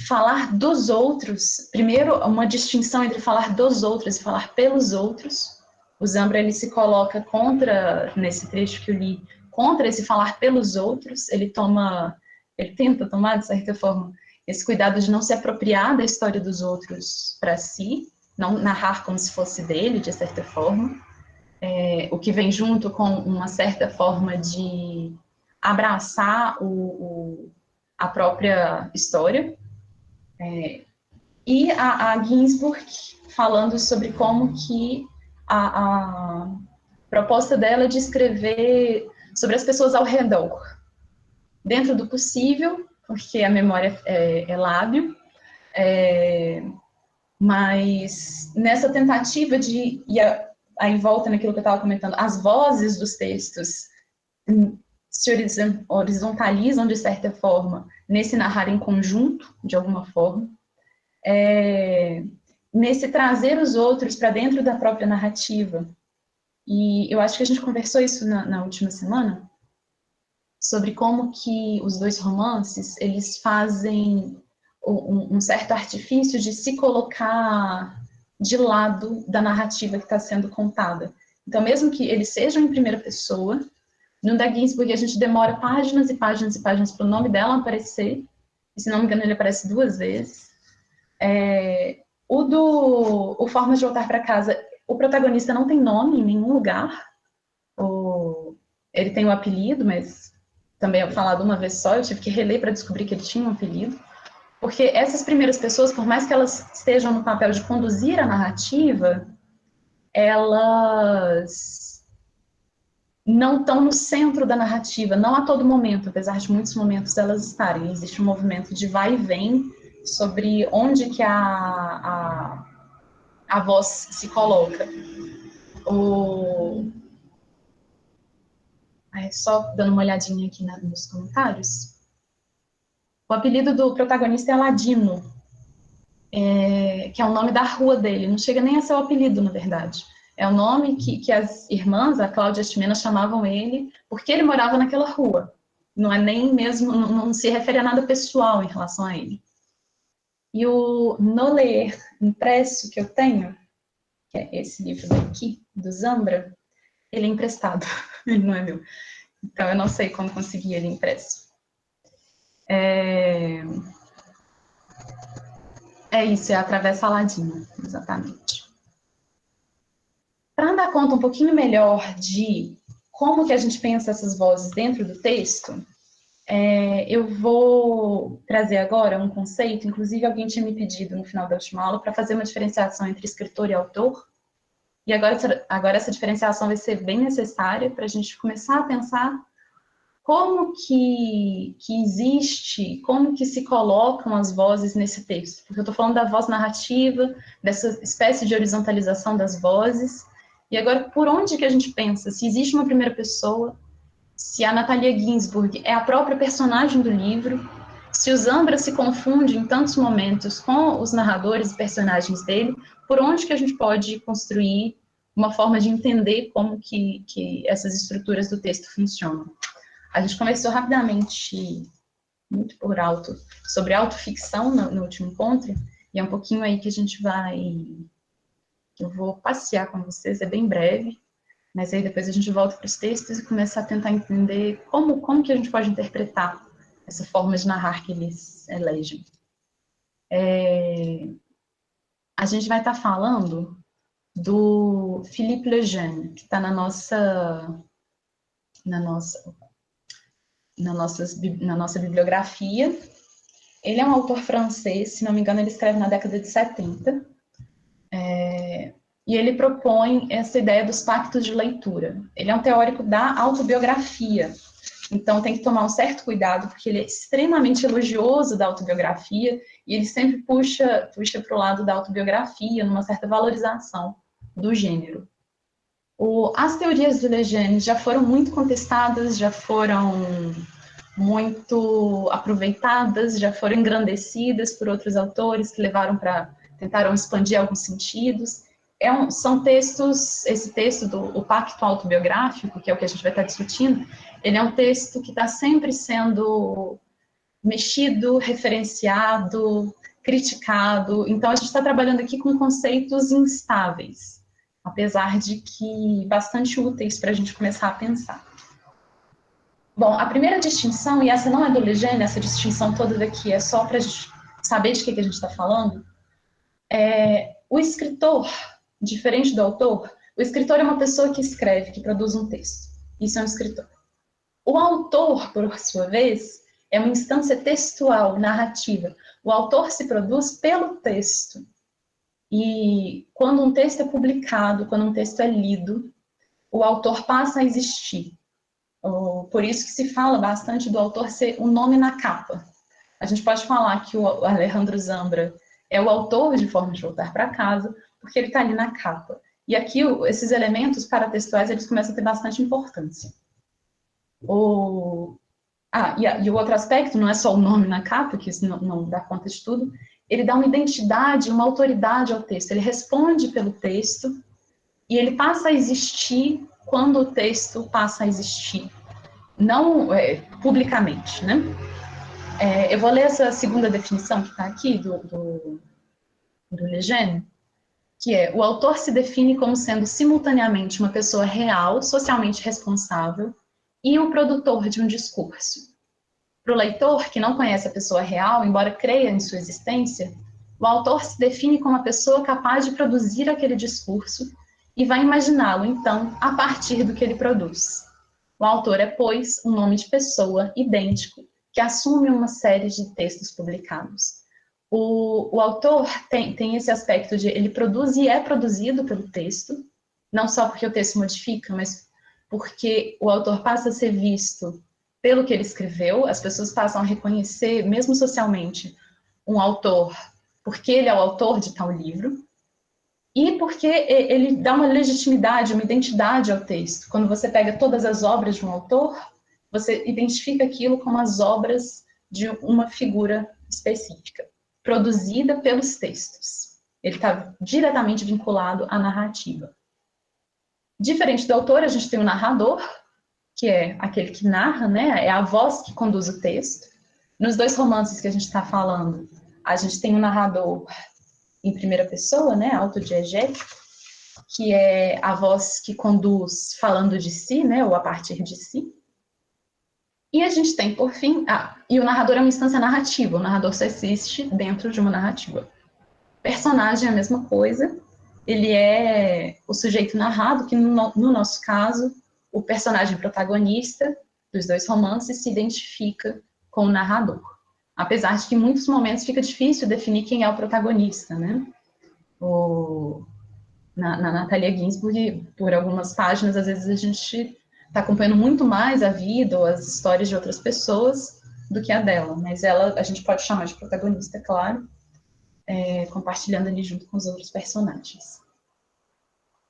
falar dos outros, primeiro, uma distinção entre falar dos outros e falar pelos outros. O Zambra, ele se coloca contra, nesse trecho que eu li, contra esse falar pelos outros, ele tenta tomar, de certa forma, esse cuidado de não se apropriar da história dos outros para si, não narrar como se fosse dele, de certa forma, o que vem junto com uma certa forma de abraçar a própria história. E a Ginzburg falando sobre como que a proposta dela é de escrever sobre as pessoas ao redor, dentro do possível, porque a memória é lábil, mas nessa tentativa de, aí volta naquilo que eu estava comentando, as vozes dos textos se horizontalizam de certa forma, nesse narrar em conjunto, de alguma forma, nesse trazer os outros para dentro da própria narrativa. E eu acho que a gente conversou isso na última semana, sobre como que os 2 romances, eles fazem um certo artifício de se colocar de lado da narrativa que está sendo contada. Então, mesmo que eles sejam em primeira pessoa, no da Ginzburg a gente demora páginas e páginas e páginas para o nome dela aparecer, e se não me engano ele aparece 2 vezes. O Formas de Voltar para Casa, o protagonista não tem nome em nenhum lugar, ele tem um apelido, mas também é falado uma vez só, eu tive que reler para descobrir que ele tinha um apelido, porque essas primeiras pessoas, por mais que elas estejam no papel de conduzir a narrativa, elas não estão no centro da narrativa, não a todo momento, apesar de muitos momentos elas estarem. Existe um movimento de vai e vem sobre onde que a voz se coloca. Só dando uma olhadinha aqui nos comentários. O apelido do protagonista é Aladino, que é o nome da rua dele. Não chega nem a ser o apelido, na verdade. É o nome que as irmãs, a Cláudia e a Ximena, chamavam ele, porque ele morava naquela rua. Não é nem mesmo, não se refere a nada pessoal em relação a ele. E o No Ler impresso que eu tenho, que é esse livro daqui, do Zambra, ele é emprestado, ele não é meu. então eu não sei como conseguir ele impresso. É isso, é a Travessa Aladina, exatamente. Para dar conta um pouquinho melhor de como que a gente pensa essas vozes dentro do texto, eu vou trazer agora um conceito, inclusive alguém tinha me pedido no final da última aula para fazer uma diferenciação entre escritor e autor, e agora essa diferenciação vai ser bem necessária para a gente começar a pensar como que existe, como que se colocam as vozes nesse texto. Porque eu estou falando da voz narrativa, dessa espécie de horizontalização das vozes, e agora por onde que a gente pensa? Se existe uma primeira pessoa, se a Natalia Ginzburg é a própria personagem do livro, se o Zambra se confunde em tantos momentos com os narradores e personagens dele, por onde que a gente pode construir uma forma de entender como que essas estruturas do texto funcionam. A gente conversou rapidamente, muito por alto, sobre autoficção no último encontro, e é um pouquinho aí que a gente eu vou passear com vocês, é bem breve, mas aí depois a gente volta para os textos e começa a tentar entender como que a gente pode interpretar essa forma de narrar que eles elegem. A gente vai estar falando do Philippe Lejeune, que está na nossa bibliografia. Ele é um autor francês, se não me engano, ele escreve na década de 70, e ele propõe essa ideia dos pactos de leitura. Ele é um teórico da autobiografia, então tem que tomar um certo cuidado, porque ele é extremamente elogioso da autobiografia, e ele sempre puxa para o lado da autobiografia, numa certa valorização do gênero. As teorias do Lejeune já foram muito contestadas, já foram muito aproveitadas, já foram engrandecidas por outros autores que tentaram expandir alguns sentidos. São textos, esse texto do Pacto Autobiográfico, que é o que a gente vai estar discutindo, ele é um texto que está sempre sendo mexido, referenciado, criticado. Então, a gente está trabalhando aqui com conceitos instáveis, apesar de que bastante úteis para a gente começar a pensar. Bom, a primeira distinção, e essa não é do Lejeune, essa distinção toda daqui é só para a gente saber de que a gente está falando, o escritor, diferente do autor, o escritor é uma pessoa que escreve, que produz um texto. Isso é um escritor. O autor, por sua vez, é uma instância textual, narrativa. O autor se produz pelo texto. E quando um texto é publicado, quando um texto é lido, o autor passa a existir. Por isso que se fala bastante do autor ser um nome na capa. A gente pode falar que o Alejandro Zambra é o autor de Forma de Voltar para Casa, porque ele está ali na capa. E aqui, esses elementos paratextuais, eles começam a ter bastante importância. E o outro aspecto, não é só o nome na capa, que isso não dá conta de tudo, ele dá uma identidade, uma autoridade ao texto, ele responde pelo texto, e ele passa a existir quando o texto passa a existir, não publicamente, né? Eu vou ler essa segunda definição que está aqui, do Lejeune, que é: o autor se define como sendo simultaneamente uma pessoa real, socialmente responsável, e o produtor de um discurso. Para o leitor, que não conhece a pessoa real, embora creia em sua existência, o autor se define como a pessoa capaz de produzir aquele discurso e vai imaginá-lo, então, a partir do que ele produz. O autor é, pois, um nome de pessoa idêntico que assume uma série de textos publicados. O autor tem esse aspecto de ele produz e é produzido pelo texto, não só porque o texto modifica, mas porque o autor passa a ser visto pelo que ele escreveu, as pessoas passam a reconhecer, mesmo socialmente, um autor porque ele é o autor de tal livro, e porque ele dá uma legitimidade, uma identidade ao texto. Quando você pega todas as obras de um autor, você identifica aquilo como as obras de uma figura específica, produzida pelos textos. Ele está diretamente vinculado à narrativa. Diferente do autor, a gente tem o narrador, que é aquele que narra, né? É a voz que conduz o texto. Nos dois romances que a gente está falando, a gente tem um narrador em primeira pessoa, né? Autodiegético, que é a voz que conduz falando de si, né? Ou a partir de si. E a gente tem, por fim, e o narrador é uma instância narrativa, o narrador só existe dentro de uma narrativa. Personagem é a mesma coisa, ele é o sujeito narrado, que no nosso caso, o personagem protagonista dos dois romances se identifica com o narrador. Apesar de que em muitos momentos fica difícil definir quem é o protagonista, né? Na Natalia Ginzburg, por algumas páginas, às vezes a gente está acompanhando muito mais a vida ou as histórias de outras pessoas do que a dela, mas ela a gente pode chamar de protagonista, claro, compartilhando ali junto com os outros personagens.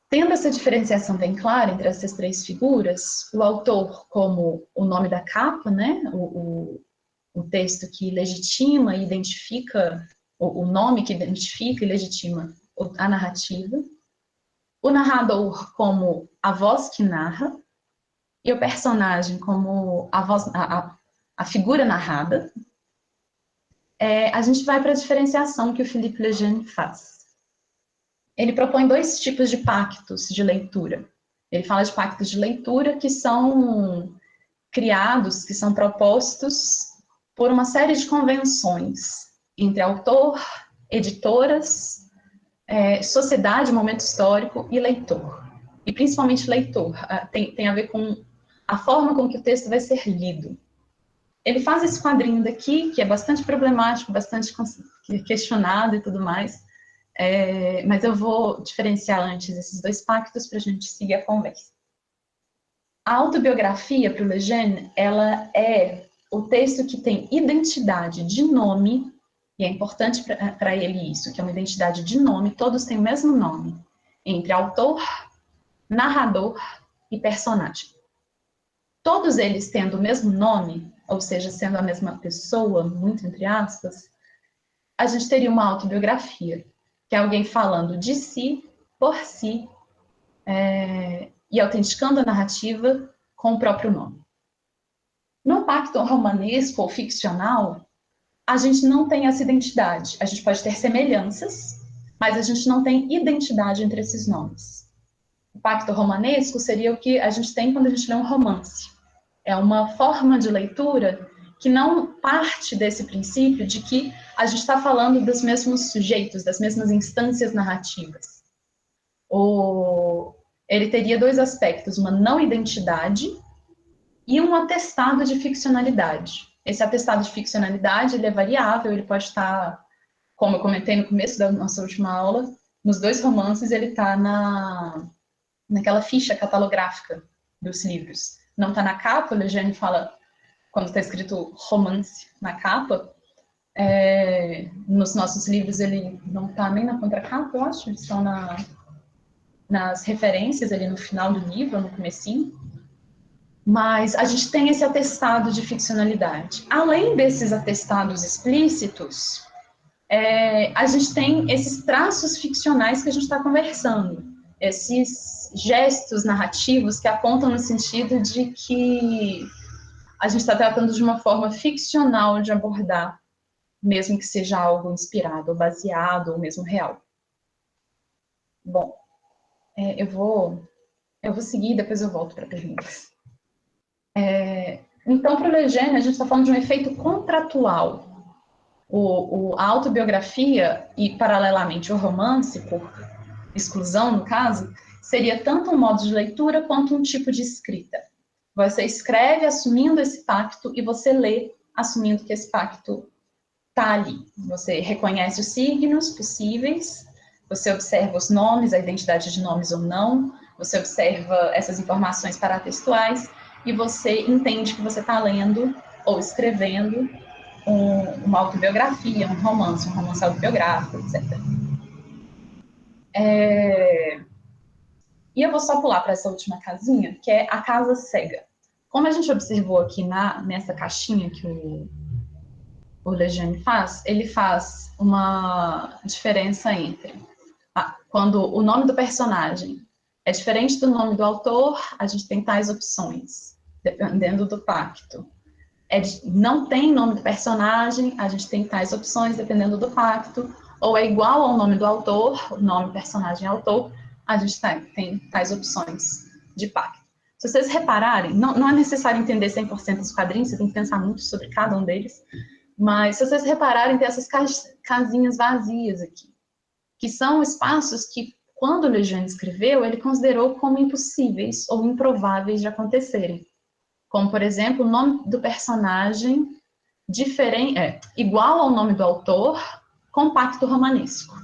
Tendo essa diferenciação bem clara entre essas três figuras, o autor como o nome da capa, né, o texto que legitima e identifica, o nome que identifica e legitima a narrativa, o narrador como a voz que narra, e o personagem como a figura narrada, a gente vai para a diferenciação que o Philippe Lejeune faz. Ele propõe dois tipos de pactos de leitura. Ele fala de pactos de leitura que são criados, que são propostos por uma série de convenções entre autor, editoras, sociedade, momento histórico e leitor. E principalmente leitor, tem a ver com a forma com que o texto vai ser lido. Ele faz esse quadrinho daqui, que é bastante problemático, bastante questionado e tudo mais, mas eu vou diferenciar antes esses dois pactos para a gente seguir a conversa. A autobiografia, para o Lejeune, ela é o texto que tem identidade de nome, e é importante para ele isso, que é uma identidade de nome, todos têm o mesmo nome, entre autor, narrador e personagem. Todos eles tendo o mesmo nome, ou seja, sendo a mesma pessoa, muito entre aspas, a gente teria uma autobiografia, que é alguém falando de si, por si, e autenticando a narrativa com o próprio nome. No pacto romanesco ou ficcional, a gente não tem essa identidade. A gente pode ter semelhanças, mas a gente não tem identidade entre esses nomes. O pacto romanesco seria o que a gente tem quando a gente lê um romance. É uma forma de leitura que não parte desse princípio de que a gente está falando dos mesmos sujeitos, das mesmas instâncias narrativas. Ele teria dois aspectos, uma não identidade e um atestado de ficcionalidade. Esse atestado de ficcionalidade, ele é variável, ele pode estar, como eu comentei no começo da nossa última aula, nos dois romances ele está naquela ficha catalográfica dos livros. Não está na capa, o Lejeune fala, quando está escrito romance na capa, nos nossos livros ele não está nem na contracapa, eu acho, eles estão nas referências ali no final do livro, no comecinho. Mas a gente tem esse atestado de ficcionalidade. Além desses atestados explícitos, a gente tem esses traços ficcionais que a gente está conversando, esses gestos narrativos que apontam no sentido de que a gente está tratando de uma forma ficcional de abordar, mesmo que seja algo inspirado, ou baseado, ou mesmo real. Bom, eu vou seguir e depois eu volto para perguntas. Então, para o Lejeune, a gente está falando de um efeito contratual. A autobiografia e, paralelamente, o romance, por exclusão, no caso, seria tanto um modo de leitura quanto um tipo de escrita. Você escreve assumindo esse pacto e você lê assumindo que esse pacto está ali. Você reconhece os signos possíveis, você observa os nomes, a identidade de nomes ou não, você observa essas informações paratextuais e você entende que você está lendo ou escrevendo uma autobiografia, um romance autobiográfico, etc. E eu vou só pular para essa última casinha, que é a casa cega. Como a gente observou aqui nessa caixinha que o Lejeune faz, ele faz uma diferença entre quando o nome do personagem é diferente do nome do autor, a gente tem tais opções, dependendo do pacto. Não tem nome do personagem, a gente tem tais opções, dependendo do pacto, ou é igual ao nome do autor, o nome, personagem, autor, a gente tem tais opções de pacto. Se vocês repararem, não é necessário entender 100% os quadrinhos, você tem que pensar muito sobre cada um deles, mas se vocês repararem, tem essas casinhas vazias aqui, que são espaços que, quando o Lejeune escreveu, ele considerou como impossíveis ou improváveis de acontecerem. Como, por exemplo, o nome do personagem igual ao nome do autor, compacto romanesco.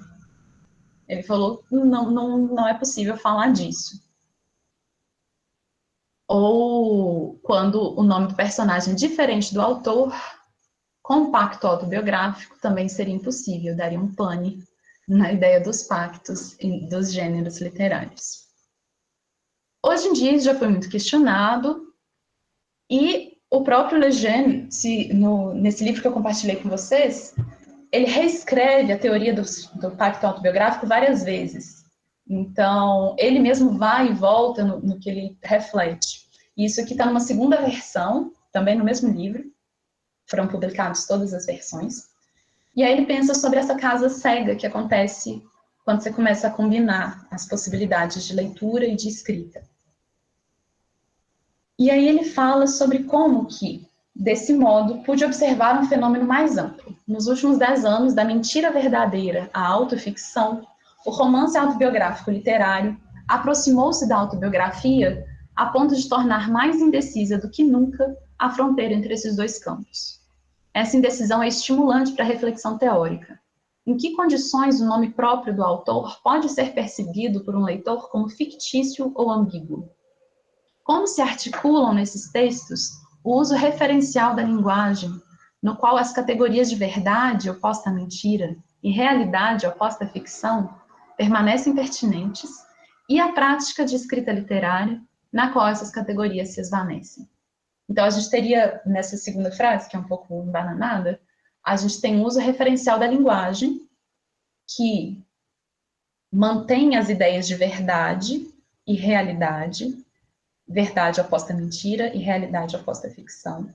Ele falou, não é possível falar disso. Ou quando o nome do personagem é diferente do autor, compacto autobiográfico também seria impossível, daria um pane na ideia dos pactos e dos gêneros literários. Hoje em dia isso já foi muito questionado, e o próprio Lejeune, nesse livro que eu compartilhei com vocês, ele reescreve a teoria do pacto autobiográfico várias vezes. Então, ele mesmo vai e volta no que ele reflete. E isso aqui está numa segunda versão, também no mesmo livro. Foram publicadas todas as versões. E aí ele pensa sobre essa casa cega que acontece quando você começa a combinar as possibilidades de leitura e de escrita. E aí ele fala sobre como que, desse modo, pude observar um fenômeno mais amplo. Nos últimos 10 anos, da mentira verdadeira à autoficção, o romance autobiográfico literário aproximou-se da autobiografia a ponto de tornar mais indecisa do que nunca a fronteira entre esses dois campos. Essa indecisão é estimulante para a reflexão teórica. Em que condições o nome próprio do autor pode ser percebido por um leitor como fictício ou ambíguo? Como se articulam nesses textos o uso referencial da linguagem, no qual as categorias de verdade oposta à mentira e realidade oposta à ficção permanecem pertinentes, e a prática de escrita literária, na qual essas categorias se esvanecem. Então, a gente teria, nessa segunda frase, que é um pouco embananada, a gente tem o uso referencial da linguagem, que mantém as ideias de verdade e realidade, verdade oposta à mentira e realidade oposta à ficção.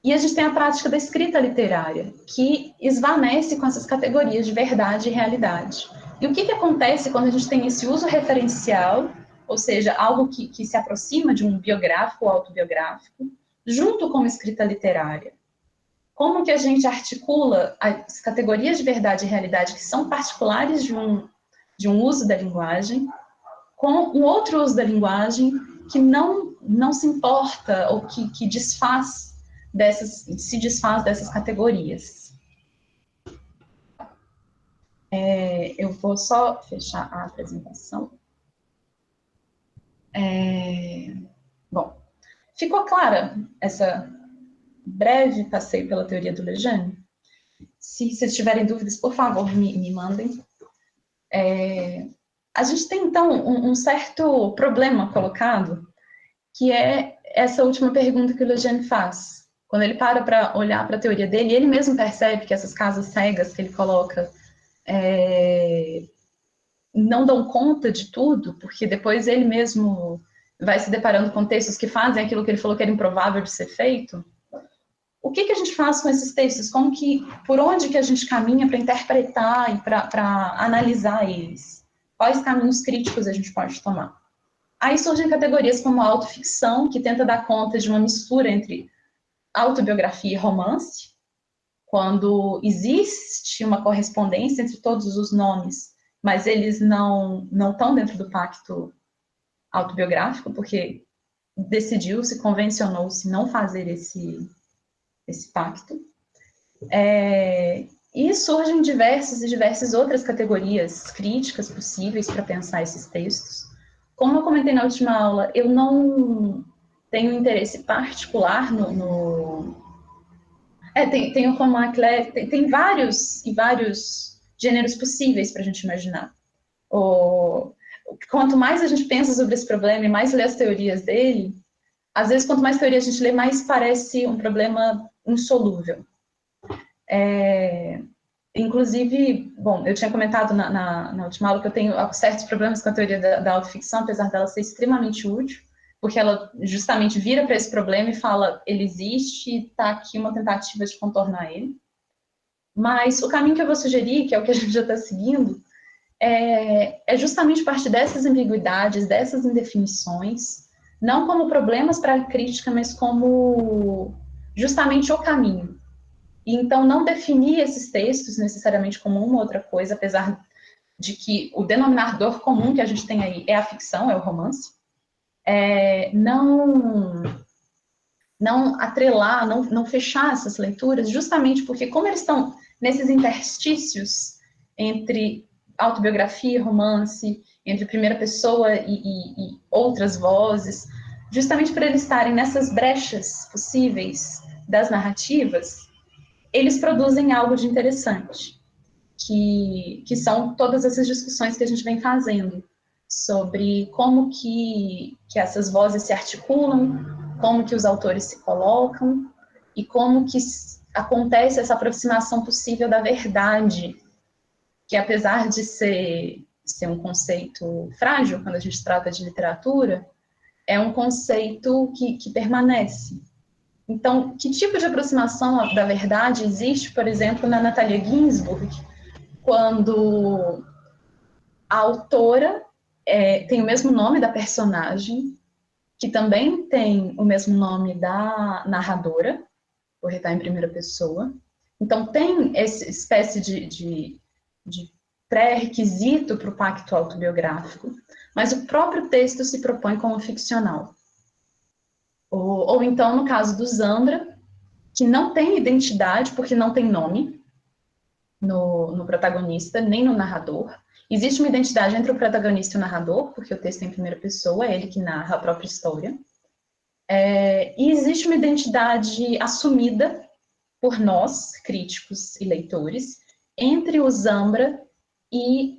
E a gente tem a prática da escrita literária, que esvanece com essas categorias de verdade e realidade. E o que acontece quando a gente tem esse uso referencial, ou seja, algo que se aproxima de um biográfico ou autobiográfico, junto com a escrita literária? Como que a gente articula as categorias de verdade e realidade, que são particulares de um uso da linguagem, com um outro uso da linguagem que não se importa ou que se desfaz dessas categorias. Eu vou só fechar a apresentação. Bom, ficou clara essa breve passeio pela teoria do Lejeune? Se vocês tiverem dúvidas, por favor, me mandem. A gente tem, então, um certo problema colocado, que é essa última pergunta que o Lejeune faz. Quando ele para olhar para a teoria dele, ele mesmo percebe que essas casas cegas que ele coloca não dão conta de tudo, porque depois ele mesmo vai se deparando com textos que fazem aquilo que ele falou que era improvável de ser feito. O que a gente faz com esses textos? Por onde que a gente caminha para interpretar e para analisar eles? Quais caminhos críticos a gente pode tomar? Aí surgem categorias como a autoficção, que tenta dar conta de uma mistura entre autobiografia e romance, quando existe uma correspondência entre todos os nomes, mas eles não estão dentro do pacto autobiográfico, porque decidiu-se, convencionou-se não fazer esse pacto. E surgem diversas outras categorias críticas possíveis para pensar esses textos. Como eu comentei na última aula, eu não tenho interesse particular tem o roman clair, tem vários gêneros possíveis para a gente imaginar. Quanto mais a gente pensa sobre esse problema e mais lê as teorias dele, às vezes, quanto mais teoria a gente lê, mais parece um problema insolúvel. Inclusive, bom, eu tinha comentado na última aula que eu tenho certos problemas com a teoria da autoficção, apesar dela ser extremamente útil, porque ela justamente vira para esse problema e fala, ele existe, e está aqui uma tentativa de contornar ele. Mas o caminho que eu vou sugerir, que é o que a gente já está seguindo, é justamente parte dessas ambiguidades, dessas indefinições, não como problemas para a crítica, mas como justamente o caminho. E então não definir esses textos necessariamente como uma ou outra coisa, apesar de que o denominador comum que a gente tem aí é a ficção, é o romance, não atrelar, não fechar essas leituras, justamente porque como eles estão nesses interstícios entre autobiografia e romance, entre primeira pessoa e outras vozes, justamente por eles estarem nessas brechas possíveis das narrativas, eles produzem algo de interessante, que são todas essas discussões que a gente vem fazendo sobre como que essas vozes se articulam, como que os autores se colocam e como que acontece essa aproximação possível da verdade, que apesar de ser um conceito frágil quando a gente trata de literatura, é um conceito que permanece. Então, que tipo de aproximação da verdade existe, por exemplo, na Natalia Ginzburg, quando a autora tem o mesmo nome da personagem, que também tem o mesmo nome da narradora, porque está em primeira pessoa. Então, tem essa espécie de pré-requisito para o pacto autobiográfico, mas o próprio texto se propõe como ficcional. Ou então, no caso do Zambra, que não tem identidade, porque não tem nome no protagonista, nem no narrador. Existe uma identidade entre o protagonista e o narrador, porque o texto é em primeira pessoa, é ele que narra a própria história. E existe uma identidade assumida por nós, críticos e leitores, entre o Zambra e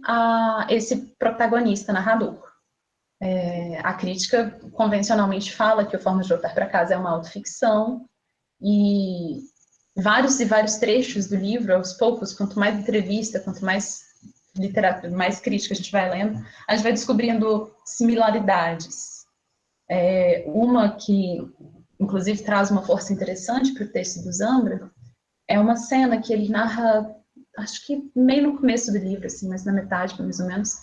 esse protagonista narrador. A crítica convencionalmente fala que o Forma de Voltar para Casa é uma autoficção, e vários e vários trechos do livro, aos poucos, quanto mais entrevista, quanto mais literatura, mais crítica a gente vai lendo, a gente vai descobrindo similaridades. Uma que, inclusive, traz uma força interessante para o texto do Zambra, é uma cena que ele narra, acho que meio no começo do livro, assim, mas na metade, mais ou menos,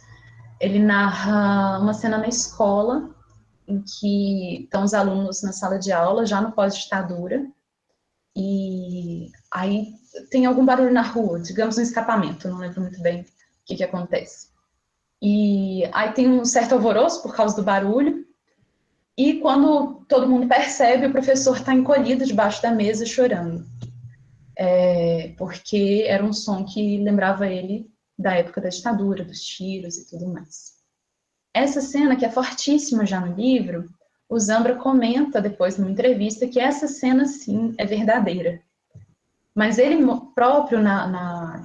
ele narra uma cena na escola, em que estão os alunos na sala de aula, já no pós-ditadura, e aí tem algum barulho na rua, digamos um escapamento, não lembro muito bem o que acontece. E aí tem um certo alvoroço por causa do barulho, e quando todo mundo percebe, o professor está encolhido debaixo da mesa chorando. Porque era um som que lembrava ele da época da ditadura, dos tiros e tudo mais. Essa cena, que é fortíssima já no livro, o Zambra comenta depois numa entrevista que essa cena, sim, é verdadeira. Mas ele próprio,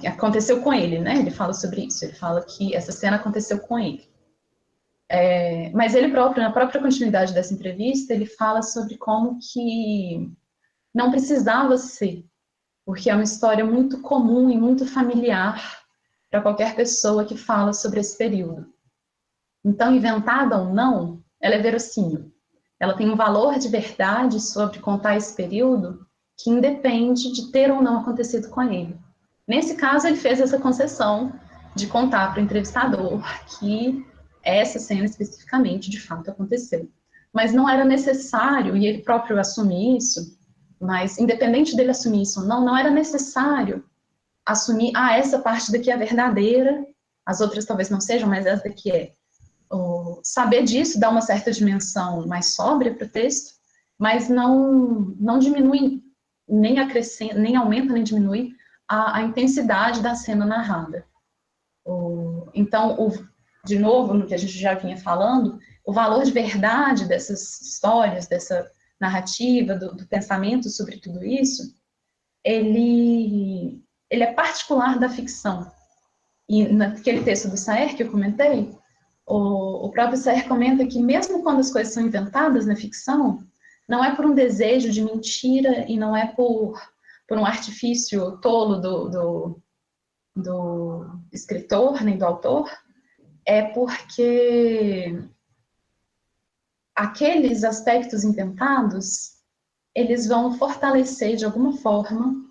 aconteceu com ele, né? Ele fala sobre isso, ele fala que essa cena aconteceu com ele. Mas ele próprio, na própria continuidade dessa entrevista, ele fala sobre como que não precisava ser, porque é uma história muito comum e muito familiar para qualquer pessoa que fala sobre esse período. Então, inventada ou não, ela é verossímil. Ela tem um valor de verdade sobre contar esse período que independe de ter ou não acontecido com ele. Nesse caso, ele fez essa concessão de contar para o entrevistador que essa cena especificamente, de fato, aconteceu. Mas não era necessário, e ele próprio assume isso, mas independente dele assumir isso ou não, não era necessário assumir, essa parte daqui é verdadeira, as outras talvez não sejam, mas essa daqui é. Saber disso dá uma certa dimensão mais sóbria para o texto, mas não diminui, nem acrescenta, nem aumenta, nem diminui a intensidade da cena narrada. Então, de novo, no que a gente já vinha falando, o valor de verdade dessas histórias, dessa narrativa, do pensamento sobre tudo isso, ele é particular da ficção. E naquele texto do Saer que eu comentei, o próprio Saer comenta que mesmo quando as coisas são inventadas na ficção, não é por um desejo de mentira e não é por um artifício tolo do escritor, nem do autor, é porque aqueles aspectos inventados, eles vão fortalecer de alguma forma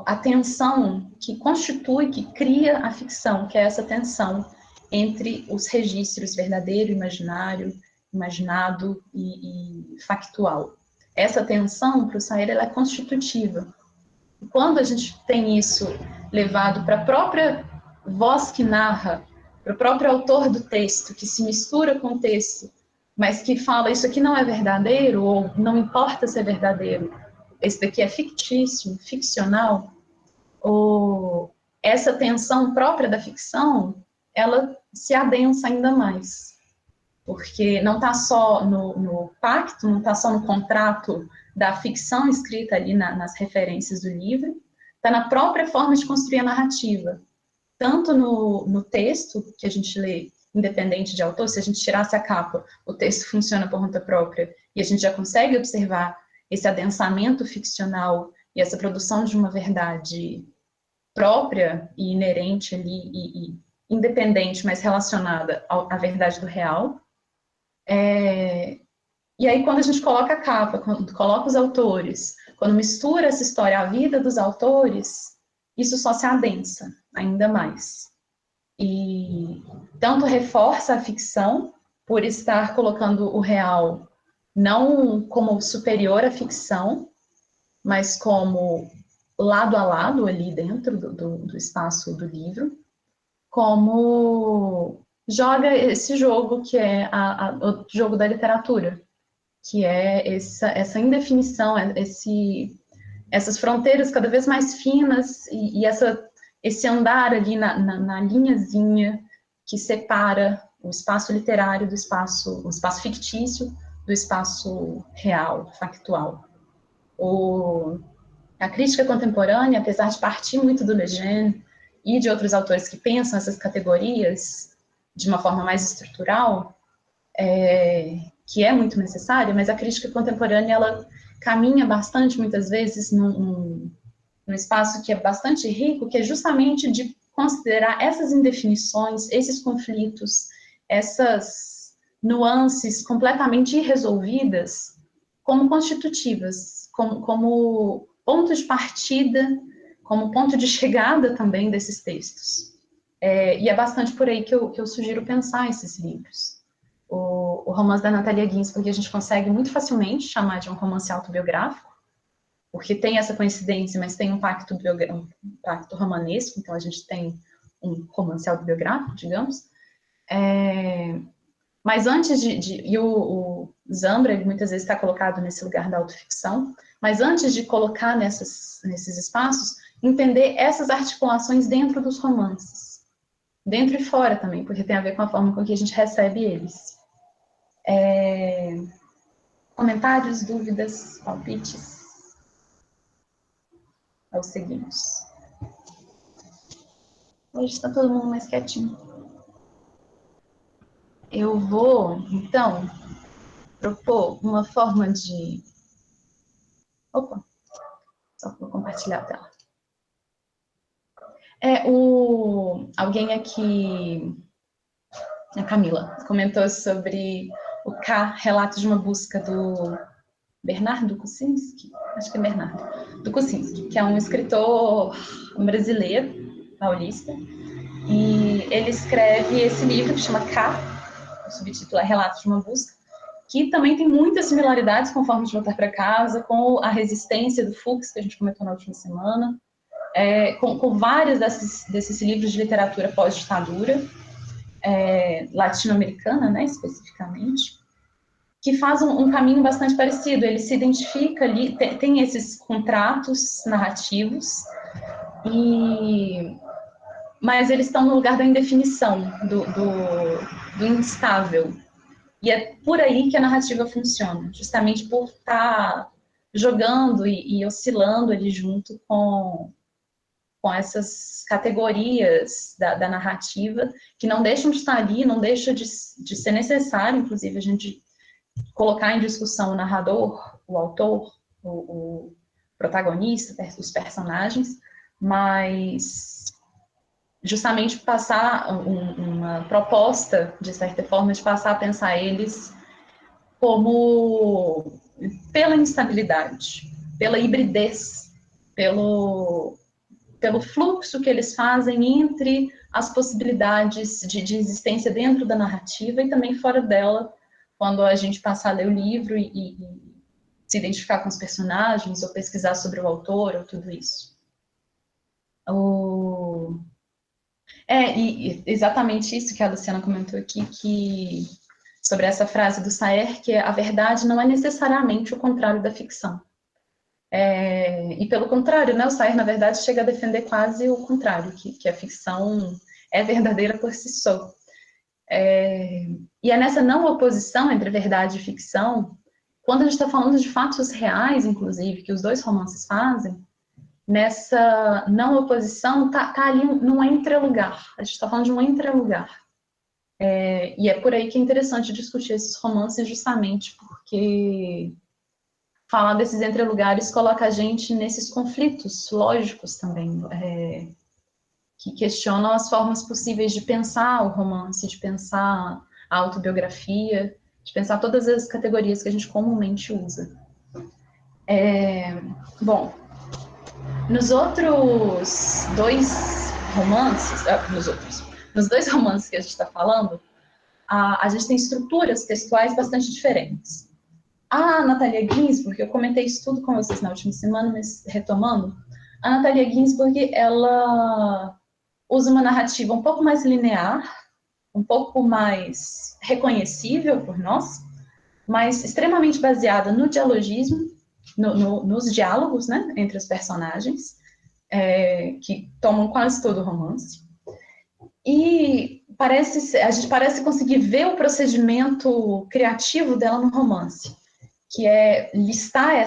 a tensão que constitui, que cria a ficção, que é essa tensão entre os registros verdadeiro e imaginário, imaginado e factual. Essa tensão, para o Sayer, ela é constitutiva. E quando a gente tem isso levado para a própria voz que narra, para o próprio autor do texto, que se mistura com o texto, mas que fala, isso aqui não é verdadeiro, ou não importa se é verdadeiro, esse daqui é fictício, ficcional, ou essa tensão própria da ficção, ela se adensa ainda mais. Porque não está só no pacto, não está só no contrato da ficção escrita ali nas referências do livro, está na própria forma de construir a narrativa. Tanto no texto que a gente lê, independente de autor, se a gente tirasse a capa, o texto funciona por conta própria, e a gente já consegue observar esse adensamento ficcional e essa produção de uma verdade própria e inerente ali, e independente, mas relacionada à verdade do real. E aí, quando a gente coloca a capa, quando coloca os autores, quando mistura essa história à vida dos autores, isso só se adensa ainda mais. E tanto reforça a ficção, por estar colocando o real não como superior à ficção, mas como lado a lado ali dentro do espaço do livro, como joga esse jogo que é o jogo da literatura, que é essa indefinição, essas fronteiras cada vez mais finas e esse andar ali na linhazinha que separa o espaço literário o espaço fictício do espaço real, factual. A crítica contemporânea, apesar de partir muito do Lejeune e de outros autores que pensam essas categorias de uma forma mais estrutural, que é muito necessária, mas a crítica contemporânea, ela caminha bastante, muitas vezes, num espaço que é bastante rico, que é justamente de considerar essas indefinições, esses conflitos, essas nuances completamente irresolvidas como constitutivas, como ponto de partida, como ponto de chegada também desses textos. E é bastante por aí que eu sugiro pensar esses livros. O romance da Natalia Ginzburg a gente consegue muito facilmente chamar de um romance autobiográfico, porque tem essa coincidência, mas tem um pacto romanesco, então a gente tem um romance autobiográfico, digamos. Mas antes e o Zambra, ele muitas vezes está colocado nesse lugar da autoficção, mas antes de colocar nesses espaços, entender essas articulações dentro dos romances, dentro e fora também, porque tem a ver com a forma com que a gente recebe eles. Comentários, dúvidas, palpites? Nós seguimos. Hoje está todo mundo mais quietinho. Eu vou, então, propor uma forma de... Opa! Só vou compartilhar a tela. Alguém aqui, a Camila, comentou sobre o K, Relatos de uma Busca, do Bernardo Kucinski, acho que é Bernardo, do Kucinski, que é um escritor brasileiro, paulista, e ele escreve esse livro que chama K, o subtítulo é Relatos de uma Busca, que também tem muitas similaridades com Forma de Voltar para Casa, com A Resistência do Fuchs, que a gente comentou na última semana, com vários desses livros de literatura pós-ditadura, latino-americana, né, especificamente, que faz um caminho bastante parecido. Ele se identifica ali, tem esses contratos narrativos, mas eles estão no lugar da indefinição, do instável. E é por aí que a narrativa funciona, justamente por estar jogando e oscilando ali junto com essas categorias da narrativa, que não deixam de estar ali, não deixa de ser necessário, inclusive, a gente colocar em discussão o narrador, o autor, o protagonista, os personagens, mas justamente passar uma proposta, de certa forma, de passar a pensar eles como pela instabilidade, pela hibridez, pelo fluxo que eles fazem entre as possibilidades de existência dentro da narrativa e também fora dela, quando a gente passar a ler o livro e se identificar com os personagens, ou pesquisar sobre o autor, ou tudo isso. E exatamente isso que a Luciana comentou aqui, sobre essa frase do Saer, que a verdade não é necessariamente o contrário da ficção. E pelo contrário, né, o Saer, na verdade, chega a defender quase o contrário, que a ficção é verdadeira por si só. E é nessa não oposição entre verdade e ficção, quando a gente está falando de fatos reais, inclusive, que os dois romances fazem, nessa não oposição tá ali num entrelugar. A gente está falando de um entrelugar. E é por aí que é interessante discutir esses romances, justamente porque falar desses entrelugares coloca a gente nesses conflitos lógicos também, que questionam as formas possíveis de pensar o romance, de pensar a autobiografia, de pensar todas as categorias que a gente comumente usa. Bom, nos outros dois romances, nos dois romances que a gente está falando, a gente tem estruturas textuais bastante diferentes. A Natalia Ginsburg, eu comentei isso tudo com vocês na última semana, mas retomando, a Natalia Ginsburg, ela usa uma narrativa um pouco mais linear, um pouco mais reconhecível por nós, mas extremamente baseada no dialogismo, nos diálogos, né, entre os personagens, que tomam quase todo o romance. E a gente parece conseguir ver o procedimento criativo dela no romance, que é listar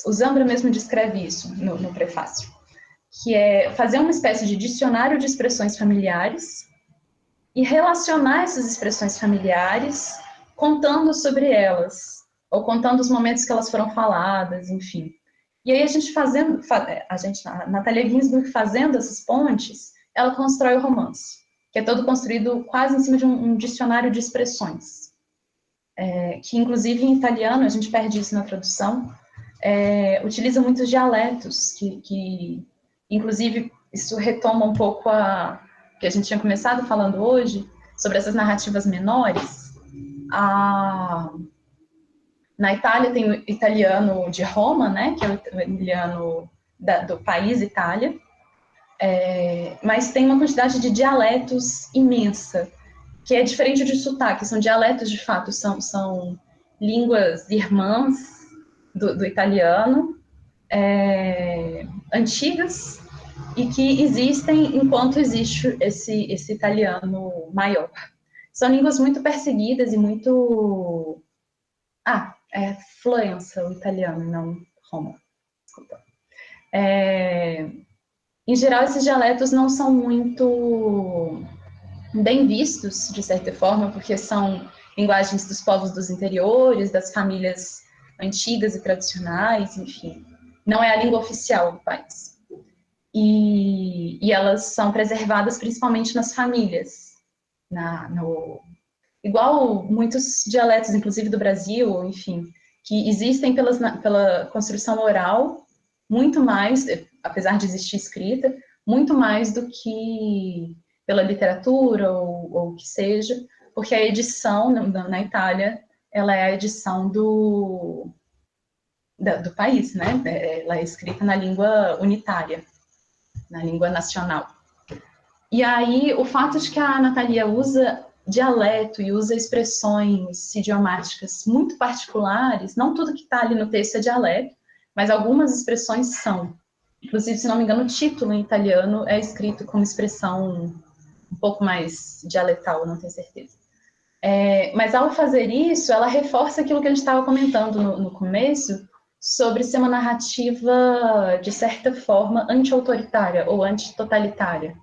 o Zambra mesmo descreve isso no prefácio, que é fazer uma espécie de dicionário de expressões familiares e relacionar essas expressões familiares contando sobre elas, ou contando os momentos que elas foram faladas, enfim. E aí a Natalia Ginsburg fazendo essas pontes, ela constrói o romance, que é todo construído quase em cima de um dicionário de expressões, que inclusive em italiano, a gente perde isso na tradução, utiliza muitos dialetos, que inclusive isso retoma um pouco que a gente tinha começado falando hoje, sobre essas narrativas menores. Na Itália tem o italiano de Roma, né, que é o italiano do país Itália, mas tem uma quantidade de dialetos imensa, que é diferente de sotaque, são dialetos de fato, são línguas irmãs do italiano, antigas, e que existem enquanto existe esse italiano maior. São línguas muito perseguidas e muito... Florença, o italiano, não Roma. Desculpa. Em geral, esses dialetos não são muito bem vistos, de certa forma, porque são linguagens dos povos dos interiores, das famílias antigas e tradicionais, enfim. Não é a língua oficial do país. E elas são preservadas principalmente nas famílias, igual muitos dialetos, inclusive do Brasil, enfim, que existem pela construção oral, muito mais, apesar de existir escrita, muito mais do que pela literatura ou o que seja, porque a edição na Itália, ela é a edição do país, né? Ela é escrita na língua unitária, na língua nacional. E aí, o fato de que a Natalia usa dialeto e usa expressões idiomáticas muito particulares, não tudo que está ali no texto é dialeto, mas algumas expressões são. Inclusive, se não me engano, o título em italiano é escrito com expressão um pouco mais dialetal, não tenho certeza. Mas ao fazer isso, ela reforça aquilo que a gente estava comentando no começo, sobre ser uma narrativa, de certa forma, anti-autoritária ou anti-totalitária.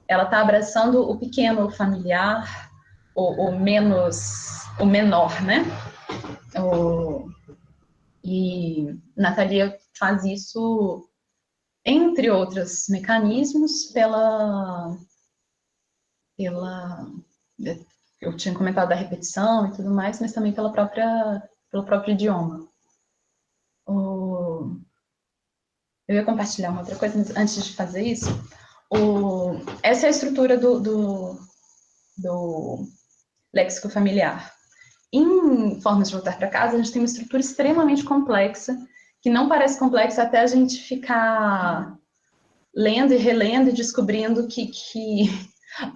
Ela está abraçando o pequeno, o familiar, o menor, né? E Natalia faz isso, entre outros mecanismos, eu tinha comentado da repetição e tudo mais, mas também pelo próprio idioma. Eu ia compartilhar uma outra coisa, mas antes de fazer isso, essa é a estrutura do léxico familiar. Em Formas de Voltar para Casa, a gente tem uma estrutura extremamente complexa, que não parece complexa até a gente ficar lendo e relendo e descobrindo que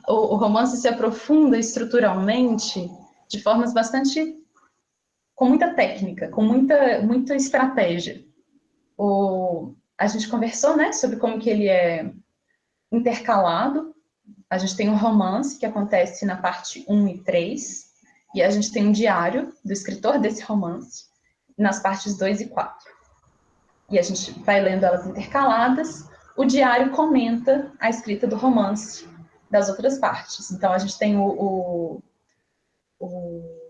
o romance se aprofunda estruturalmente de formas bastante... com muita técnica, com muita estratégia. A gente conversou, né, sobre como que ele é intercalado. A gente tem um romance que acontece na parte 1 e 3, e a gente tem um diário do escritor desse romance nas partes 2 e 4. E a gente vai lendo elas intercaladas. O diário comenta a escrita do romance das outras partes. Então, a gente tem o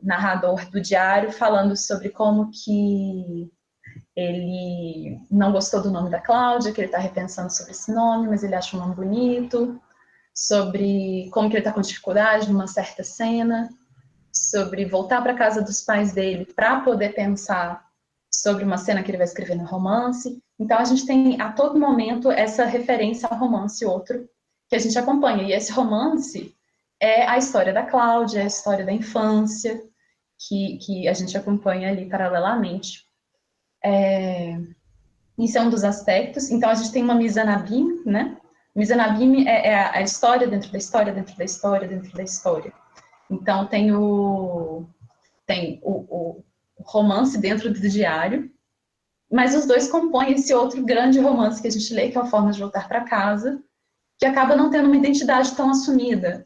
narrador do diário falando sobre como que ele não gostou do nome da Cláudia, que ele está repensando sobre esse nome, mas ele acha um nome bonito, sobre como que ele está com dificuldade numa certa cena, sobre voltar para a casa dos pais dele para poder pensar sobre uma cena que ele vai escrever no romance. Então, a gente tem a todo momento essa referência ao romance outro que a gente acompanha. E esse romance é a história da Cláudia, é a história da infância, que a gente acompanha ali paralelamente. Isso é um dos aspectos. Então, a gente tem uma Mizanabim, né? Mizanabim é a história dentro da história, dentro da história, dentro da história. Então, tem o romance dentro do diário, mas os dois compõem esse outro grande romance que a gente lê, que é a Forma de Voltar para Casa, que acaba não tendo uma identidade tão assumida,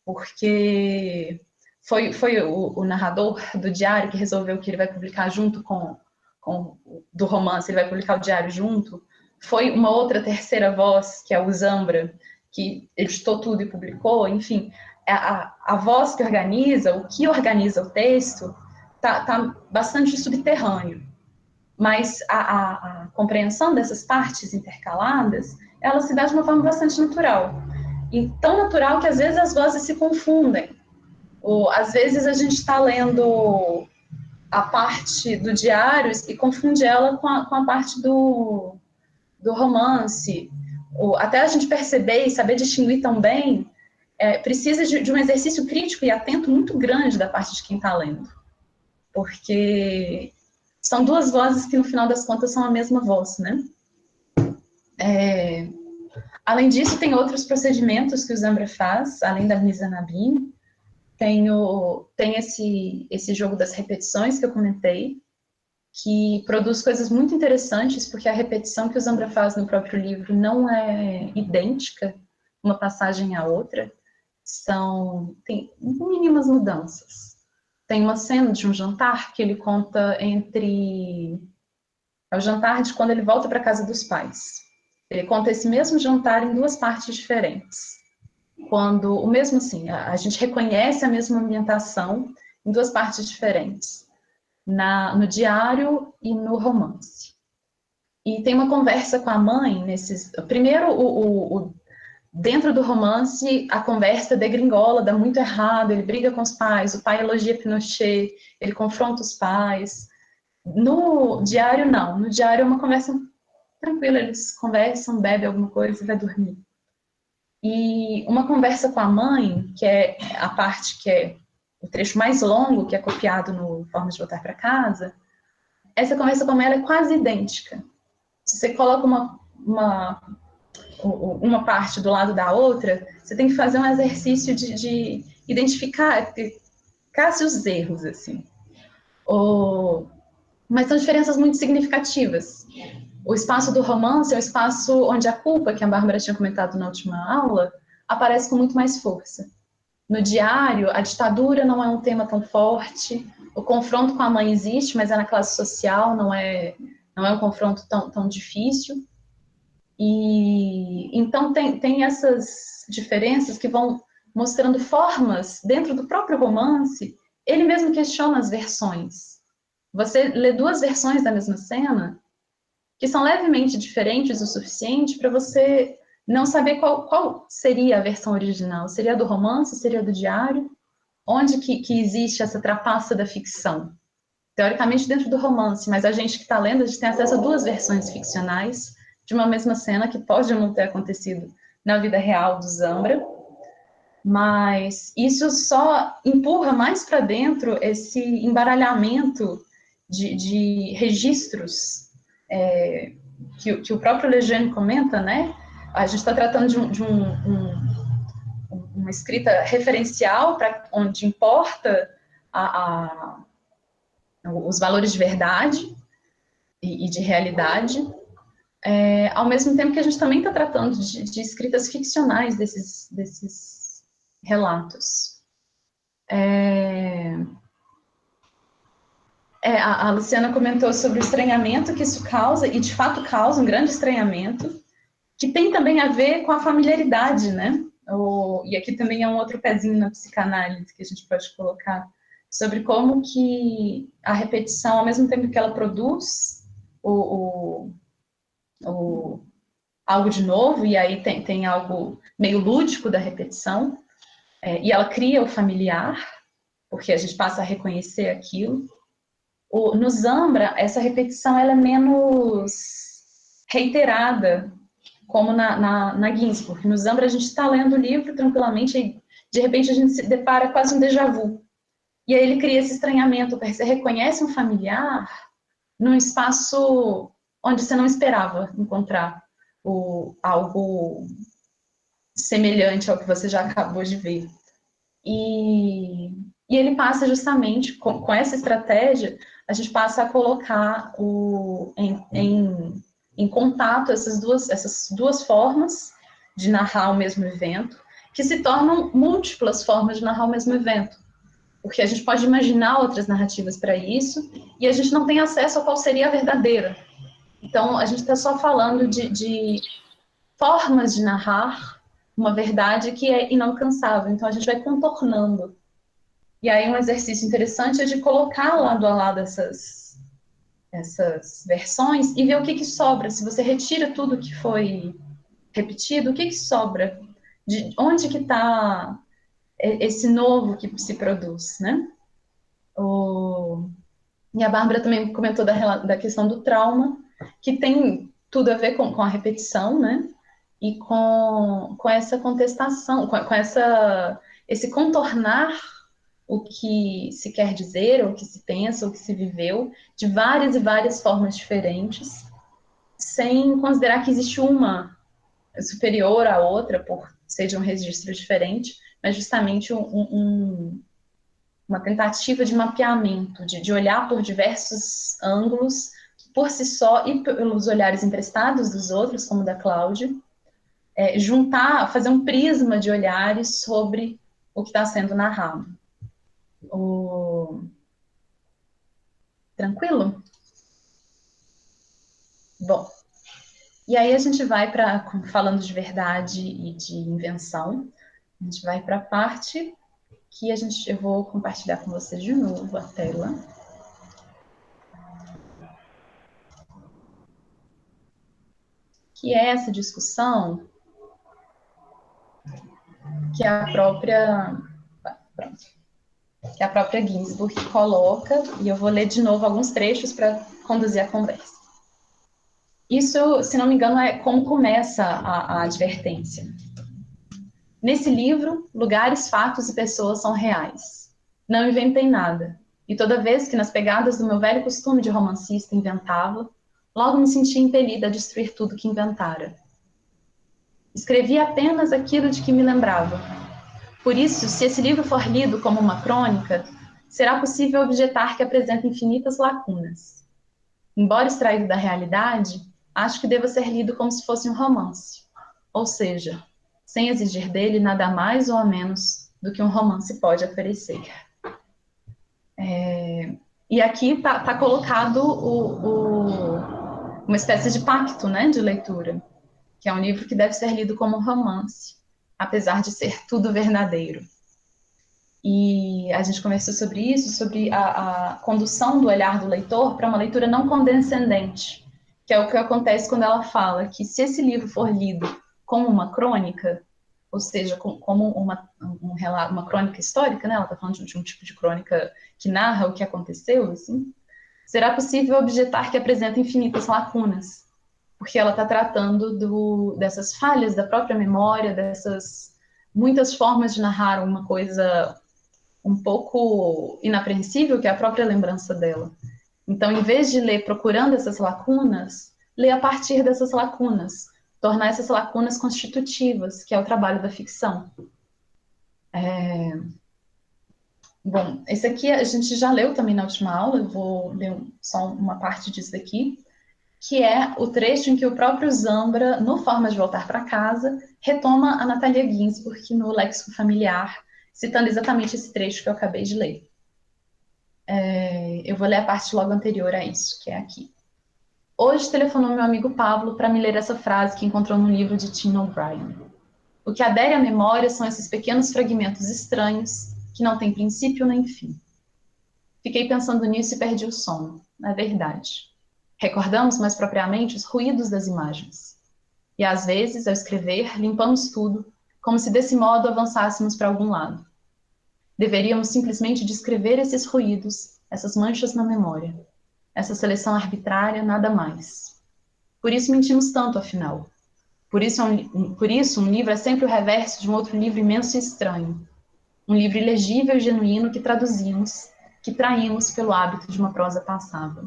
porque foi o narrador do diário que resolveu que ele vai publicar junto com do romance, ele vai publicar o diário junto. Foi uma outra terceira voz, que é o Zambra, que editou tudo e publicou. Enfim, a voz que organiza, o que organiza o texto, tá bastante subterrâneo. Mas a compreensão dessas partes intercaladas, ela se dá de uma forma bastante natural. E tão natural que às vezes as vozes se confundem. Ou, às vezes a gente está lendo a parte do diário e confunde ela com a parte do romance. Ou, até a gente perceber e saber distinguir tão bem, precisa de um exercício crítico e atento muito grande da parte de quem está lendo. Porque são duas vozes que, no final das contas, são a mesma voz, né? Além disso, tem outros procedimentos que o Zambra faz, além da Mizanabim. Tem esse jogo das repetições que eu comentei, que produz coisas muito interessantes, porque a repetição que o Zambra faz no próprio livro não é idêntica uma passagem à outra, tem mínimas mudanças. Tem uma cena de um jantar que ele conta é o jantar de quando ele volta para a casa dos pais. Ele conta esse mesmo jantar em duas partes diferentes. O mesmo assim, a gente reconhece a mesma ambientação em duas partes diferentes, no diário e no romance. E tem uma conversa com a mãe primeiro, dentro do romance, a conversa degringola, dá muito errado, ele briga com os pais, o pai elogia Pinochet, ele confronta os pais. No diário, não. No diário é uma conversa tranquila, eles conversam, bebem alguma coisa e vai dormir. E uma conversa com a mãe, que é a parte que é o trecho mais longo, que é copiado no Formas de Voltar para Casa, essa conversa com a mãe ela é quase idêntica. Se você coloca uma parte do lado da outra, você tem que fazer um exercício de identificar quase os erros, assim. Mas são diferenças muito significativas. O espaço do romance é o espaço onde a culpa, que a Bárbara tinha comentado na última aula, aparece com muito mais força. No diário, a ditadura não é um tema tão forte, o confronto com a mãe existe, mas é na classe social, não é um confronto tão difícil. E então tem essas diferenças que vão mostrando formas dentro do próprio romance. Ele mesmo questiona as versões. Você lê duas versões da mesma cena que são levemente diferentes o suficiente para você não saber qual seria a versão original. Seria a do romance? Seria a do diário? Onde que existe essa trapaça da ficção? Teoricamente dentro do romance, mas a gente que está lendo, a gente tem acesso a duas versões ficcionais de uma mesma cena que pode não ter acontecido na vida real do Zambra. Mas isso só empurra mais para dentro esse embaralhamento de registros que o próprio Lejeune comenta, né? A gente está tratando de uma escrita referencial, onde importa os valores de verdade e de realidade, ao mesmo tempo que a gente também está tratando de escritas ficcionais desses relatos. A Luciana comentou sobre o estranhamento que isso causa, e de fato causa um grande estranhamento, que tem também a ver com a familiaridade, né? E aqui também é um outro pezinho na psicanálise que a gente pode colocar, sobre como que a repetição, ao mesmo tempo que ela produz algo de novo, e aí tem algo meio lúdico da repetição, e ela cria o familiar, porque a gente passa a reconhecer aquilo. No Zambra, essa repetição ela é menos reiterada, como na Ginsburg. No Zambra, a gente está lendo o livro tranquilamente e, de repente, a gente se depara quase um déjà vu. E aí ele cria esse estranhamento, porque você reconhece um familiar num espaço onde você não esperava encontrar algo semelhante ao que você já acabou de ver. E ele passa justamente, com essa estratégia, a gente passa a colocar em contato essas duas formas de narrar o mesmo evento, que se tornam múltiplas formas de narrar o mesmo evento. Porque a gente pode imaginar outras narrativas para isso, e a gente não tem acesso a qual seria a verdadeira. Então, a gente está só falando de formas de narrar uma verdade que é inalcançável. Então, a gente vai contornando. E aí, um exercício interessante é de colocar lado a lado essas versões e ver o que sobra. Se você retira tudo que foi repetido, o que sobra? De onde que está esse novo que se produz, né? E a Bárbara também comentou da questão do trauma, que tem tudo a ver com a repetição, né? E com essa contestação, com esse contornar o que se quer dizer, o que se pensa, o que se viveu, de várias e várias formas diferentes, sem considerar que existe uma superior à outra, por seja um registro diferente, mas justamente uma tentativa de mapeamento, de olhar por diversos ângulos, por si só, e pelos olhares emprestados dos outros, como o da Cláudia, fazer um prisma de olhares sobre o que está sendo narrado. Tranquilo? Bom, e aí a gente vai falando de verdade e de invenção, a gente vai para a parte que eu vou compartilhar com vocês de novo a tela. Que é essa discussão que a própria Ginsburg coloca, e eu vou ler de novo alguns trechos para conduzir a conversa. Isso, se não me engano, é como começa a advertência. Nesse livro, lugares, fatos e pessoas são reais. Não inventei nada, e toda vez que nas pegadas do meu velho costume de romancista inventava, logo me sentia impelida a destruir tudo que inventara. Escrevi apenas aquilo de que me lembrava. Por isso, se esse livro for lido como uma crônica, será possível objetar que apresenta infinitas lacunas. Embora extraído da realidade, acho que deva ser lido como se fosse um romance, ou seja, sem exigir dele nada mais ou a menos do que um romance pode oferecer. E aqui está colocado uma espécie de pacto, né, de leitura, que é um livro que deve ser lido como um romance, apesar de ser tudo verdadeiro. E a gente conversou sobre isso, sobre a condução do olhar do leitor para uma leitura não condescendente, que é o que acontece quando ela fala que se esse livro for lido como uma crônica, ou seja, como um relato, uma crônica histórica, né? Ela está falando de um tipo de crônica que narra o que aconteceu, assim, será possível objetar que apresenta infinitas lacunas, porque ela está tratando dessas falhas da própria memória, dessas muitas formas de narrar uma coisa um pouco inapreensível, que é a própria lembrança dela. Então, em vez de ler procurando essas lacunas, ler a partir dessas lacunas, tornar essas lacunas constitutivas, que é o trabalho da ficção. Bom, esse aqui a gente já leu também na última aula, eu vou ler só uma parte disso daqui, que é o trecho em que o próprio Zambra, no Forma de Voltar para Casa, retoma a Natalia Ginzburg no Léxico Familiar, citando exatamente esse trecho que eu acabei de ler. Eu vou ler a parte logo anterior a isso, que é aqui. Hoje telefonou meu amigo Pablo para me ler essa frase que encontrou no livro de Tim O'Brien. O que adere à memória são esses pequenos fragmentos estranhos que não têm princípio nem fim. Fiquei pensando nisso e perdi o sono, na verdade. Recordamos mais propriamente os ruídos das imagens. E às vezes, ao escrever, limpamos tudo, como se desse modo avançássemos para algum lado. Deveríamos simplesmente descrever esses ruídos, essas manchas na memória. Essa seleção arbitrária, nada mais. Por isso mentimos tanto, afinal. Por isso um livro é sempre o reverso de um outro livro imenso e estranho. Um livro ilegível e genuíno que traduzimos, que traímos pelo hábito de uma prosa passada.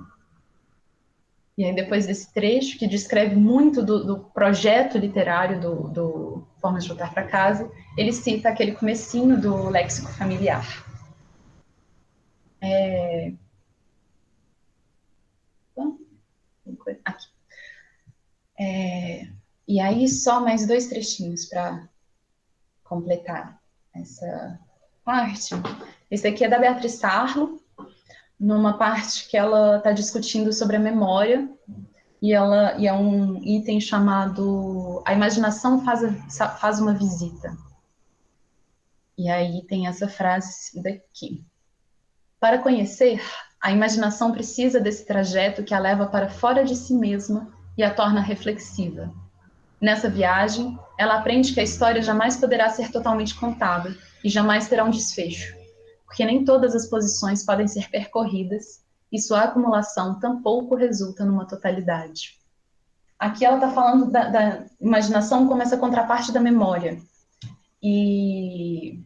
E aí, depois desse trecho, que descreve muito do projeto literário do Formas de Voltar para Casa, ele cita aquele comecinho do Léxico Familiar. Aqui. E aí, só mais 2 trechinhos para completar essa parte. Esse aqui é da Beatriz Sarlo, numa parte que ela está discutindo sobre a memória, e é um item chamado A Imaginação faz uma visita. E aí tem essa frase daqui. Para conhecer, a imaginação precisa desse trajeto que a leva para fora de si mesma e a torna reflexiva. Nessa viagem, ela aprende que a história jamais poderá ser totalmente contada e jamais terá um desfecho, porque nem todas as posições podem ser percorridas e sua acumulação tampouco resulta numa totalidade. Aqui ela está falando da imaginação como essa contraparte da memória. E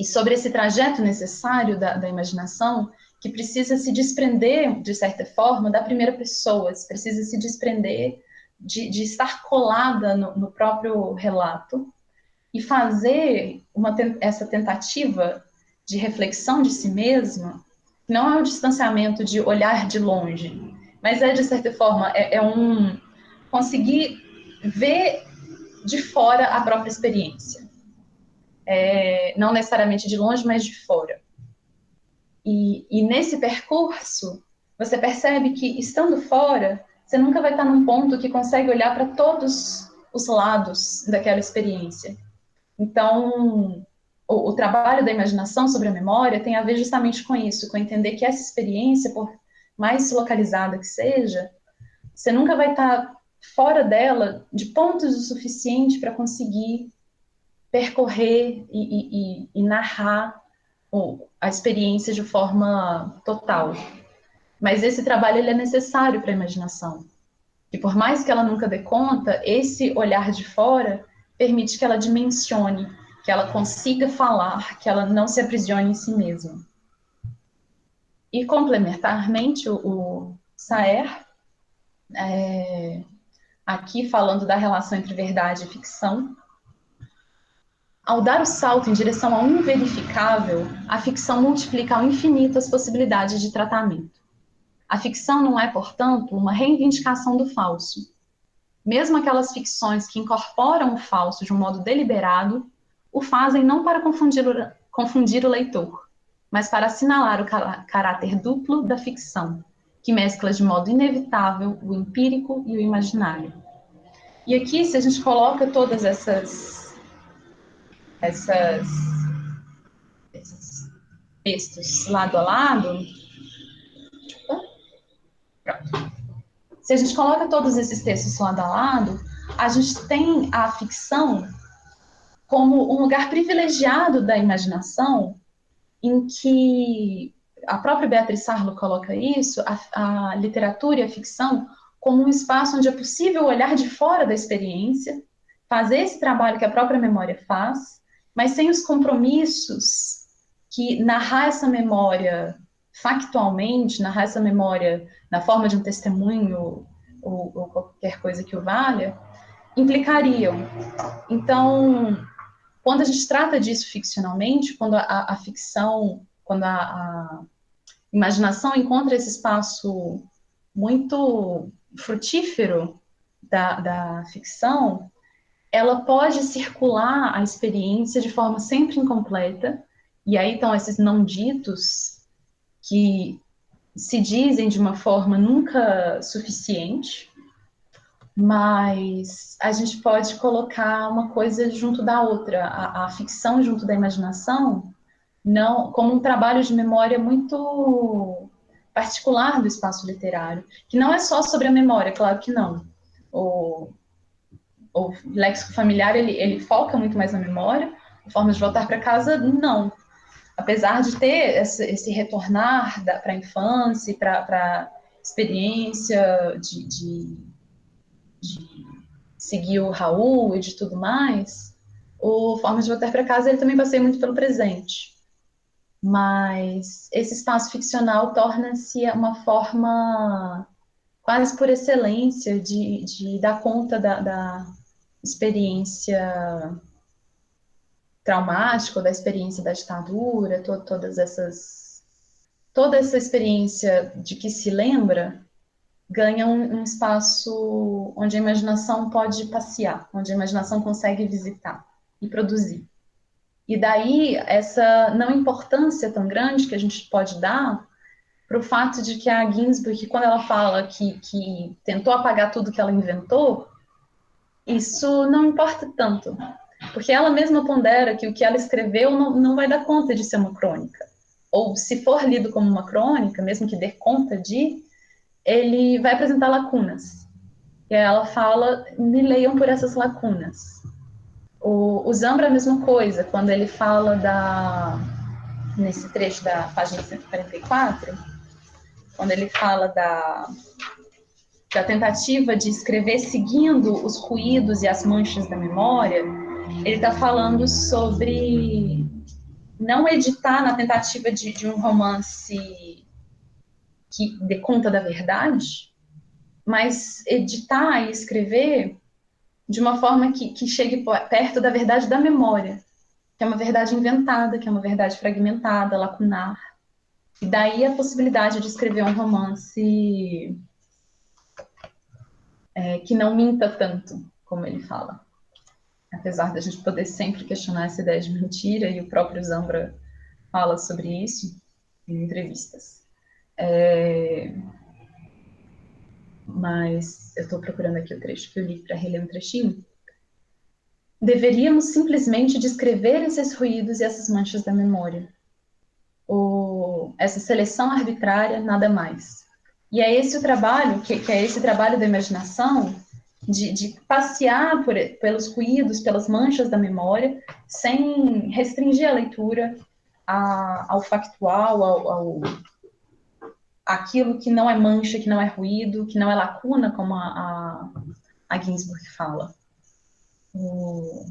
sobre esse trajeto necessário da imaginação, que precisa se desprender, de certa forma, da primeira pessoa, precisa se desprender de estar colada no próprio relato e fazer essa tentativa de reflexão de si mesma, não é um distanciamento de olhar de longe, mas de certa forma, conseguir ver de fora a própria experiência. Não necessariamente de longe, mas de fora. E nesse percurso, você percebe que, estando fora, você nunca vai estar num ponto que consegue olhar para todos os lados daquela experiência. Então, o trabalho da imaginação sobre a memória tem a ver justamente com isso, com entender que essa experiência, por mais localizada que seja, você nunca vai estar fora dela de pontos o suficiente para conseguir percorrer e narrar a experiência de forma total. Mas esse trabalho ele é necessário para a imaginação. E por mais que ela nunca dê conta, esse olhar de fora permite que ela dimensione, que ela consiga falar, que ela não se aprisione em si mesma. E complementarmente, o Saer, aqui falando da relação entre verdade e ficção, ao dar o salto em direção ao inverificável, a ficção multiplica ao infinito as possibilidades de tratamento. A ficção não é, portanto, uma reivindicação do falso. Mesmo aquelas ficções que incorporam o falso de um modo deliberado, o fazem não para confundir o leitor, mas para assinalar o caráter duplo da ficção, que mescla de modo inevitável o empírico e o imaginário. E aqui, se a gente coloca todas esses textos lado a lado, se a gente coloca todos esses textos lado a lado, a gente tem a ficção como um lugar privilegiado da imaginação, em que a própria Beatriz Sarlo coloca isso, a literatura e a ficção, como um espaço onde é possível olhar de fora da experiência, fazer esse trabalho que a própria memória faz, mas sem os compromissos que narrar essa memória factualmente, narrar essa memória na forma de um testemunho ou qualquer coisa que o valha, implicariam. Então, quando a gente trata disso ficcionalmente, quando a ficção, quando a imaginação encontra esse espaço muito frutífero da ficção, ela pode circular a experiência de forma sempre incompleta, e aí estão esses não ditos que se dizem de uma forma nunca suficiente, mas a gente pode colocar uma coisa junto da outra, a ficção junto da imaginação, não como um trabalho de memória muito particular do espaço literário, que não é só sobre a memória, claro que não. O léxico familiar, ele foca muito mais na memória, Formas de Voltar para Casa, não. Apesar de ter esse retornar para a infância, para a experiência de seguir o Raul e de tudo mais, o Formas de Voltar para Casa, ele também passeia muito pelo presente. Mas esse espaço ficcional torna-se uma forma, quase por excelência, de dar conta da experiência traumática, da experiência da ditadura, toda essa experiência de que se lembra, ganha um espaço onde a imaginação pode passear, onde a imaginação consegue visitar e produzir. E daí, essa não importância tão grande que a gente pode dar para o fato de que a Ginsburg, quando ela fala que tentou apagar tudo que ela inventou, isso não importa tanto, porque ela mesma pondera que o que ela escreveu não vai dar conta de ser uma crônica. Ou, se for lido como uma crônica, mesmo que dê conta ele vai apresentar lacunas. E ela fala, me leiam por essas lacunas. O Zambra é a mesma coisa, quando ele fala nesse trecho da página 144, quando ele fala da tentativa de escrever seguindo os ruídos e as manchas da memória, ele está falando sobre não editar na tentativa de um romance que dê conta da verdade, mas editar e escrever de uma forma que chegue perto da verdade da memória, que é uma verdade inventada, que é uma verdade fragmentada, lacunar. E daí a possibilidade de escrever um romance que não minta tanto, como ele fala. Apesar da gente poder sempre questionar essa ideia de mentira, e o próprio Zambra fala sobre isso em entrevistas. Mas eu estou procurando aqui o trecho que eu li para reler um trechinho. Deveríamos simplesmente descrever esses ruídos e essas manchas da memória. Essa seleção arbitrária, nada mais. E é esse o trabalho, que é esse trabalho da imaginação, de passear pelos ruídos, pelas manchas da memória, sem restringir a leitura ao factual, aquilo que não é mancha, que não é ruído, que não é lacuna, como a Ginsburg fala. Um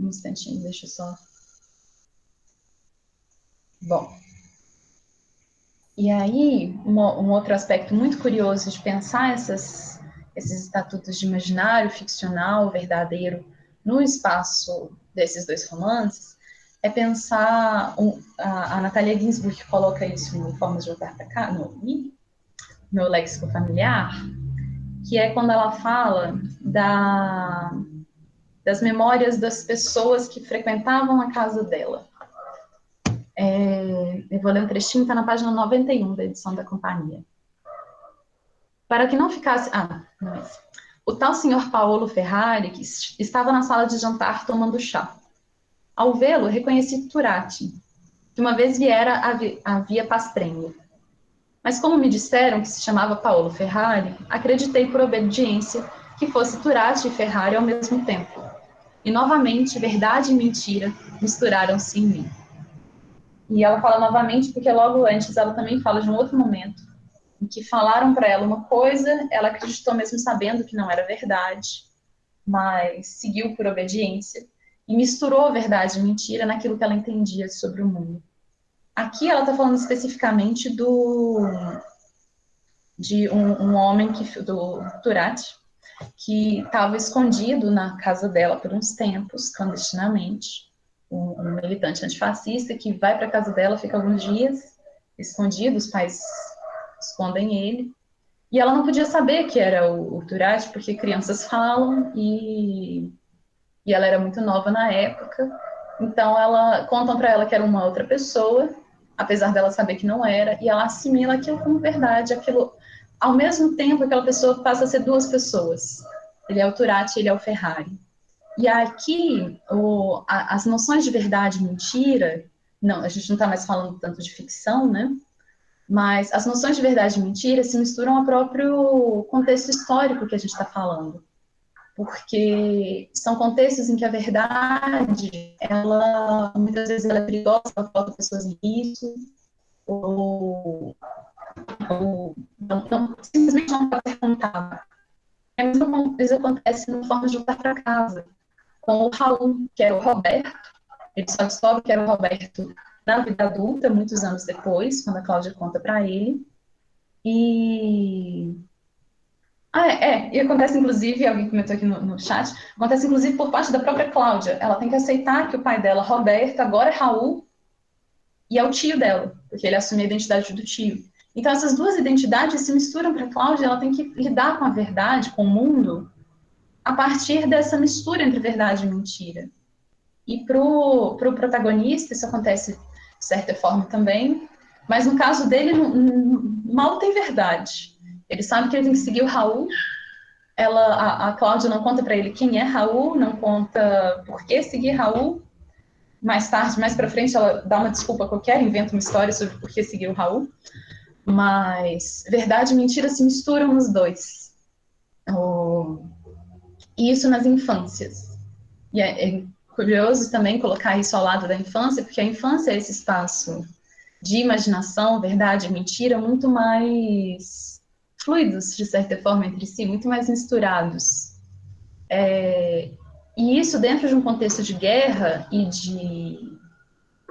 instantinho, deixa eu só... Bom, e aí, um outro aspecto muito curioso de pensar esses estatutos de imaginário, ficcional, verdadeiro, no espaço desses dois romances, é pensar, a Natalia Ginsburg coloca isso no Formas de Voltar para Cá, no meu léxico familiar, que é quando ela fala das memórias das pessoas que frequentavam a casa dela. Eu vou ler um trechinho, está na página 91 da edição da companhia. Para que não ficasse... não é isso. O tal senhor Paolo Ferrari, que estava na sala de jantar tomando chá. Ao vê-lo, reconheci Turati, que uma vez viera a via Pastrengo. Mas como me disseram que se chamava Paolo Ferrari, acreditei por obediência que fosse Turati e Ferrari ao mesmo tempo. E novamente, verdade e mentira misturaram-se em mim. E ela fala novamente porque logo antes ela também fala de um outro momento em que falaram para ela uma coisa, ela acreditou mesmo sabendo que não era verdade. mas seguiu por obediência e misturou verdade e mentira naquilo que ela entendia sobre o mundo. Aqui ela está falando especificamente de um homem, do Turat, que estava escondido na casa dela por uns tempos, clandestinamente, um militante antifascista que vai para a casa dela, fica alguns dias escondido, os pais escondem ele, e ela não podia saber que era o Turat, porque crianças falam, e ela era muito nova na época, então contam para ela que era uma outra pessoa, apesar dela saber que não era, e ela assimila aquilo como verdade, aquilo, ao mesmo tempo aquela pessoa passa a ser duas pessoas. Ele é o Turat e ele é o Ferrari. E aqui, as noções de verdade e mentira, não, a gente não está mais falando tanto de ficção, né? Mas as noções de verdade e mentira se misturam ao próprio contexto histórico que a gente está falando. Porque são contextos em que a verdade, muitas vezes ela é perigosa, ela coloca pessoas em risco, ou simplesmente não pode ser contada. A mesma coisa acontece na forma de voltar para casa, com o Raul, que era o Roberto. Ele só descobre que era o Roberto na vida adulta, muitos anos depois, quando a Cláudia conta para ele. E acontece, inclusive, alguém comentou aqui no chat, acontece, inclusive, por parte da própria Cláudia. Ela tem que aceitar que o pai dela, Roberto, agora é Raul, e é o tio dela, porque ele assume a identidade do tio. Então, essas duas identidades se misturam para a Cláudia, ela tem que lidar com a verdade, com o mundo, a partir dessa mistura entre verdade e mentira. E para o protagonista, isso acontece de certa forma também, mas no caso dele, mal tem verdade. Ele sabe que ele tem que seguir o Raul. A Cláudia não conta para ele quem é Raul, não conta por que seguir Raul. Mais tarde, mais para frente, ela dá uma desculpa qualquer, inventa uma história sobre por que seguir o Raul. Mas verdade e mentira se misturam nos dois. E isso nas infâncias. E é curioso também colocar isso ao lado da infância, porque a infância é esse espaço de imaginação, verdade e mentira muito mais fluidos, de certa forma, entre si, muito mais misturados. E isso, dentro de um contexto de guerra e de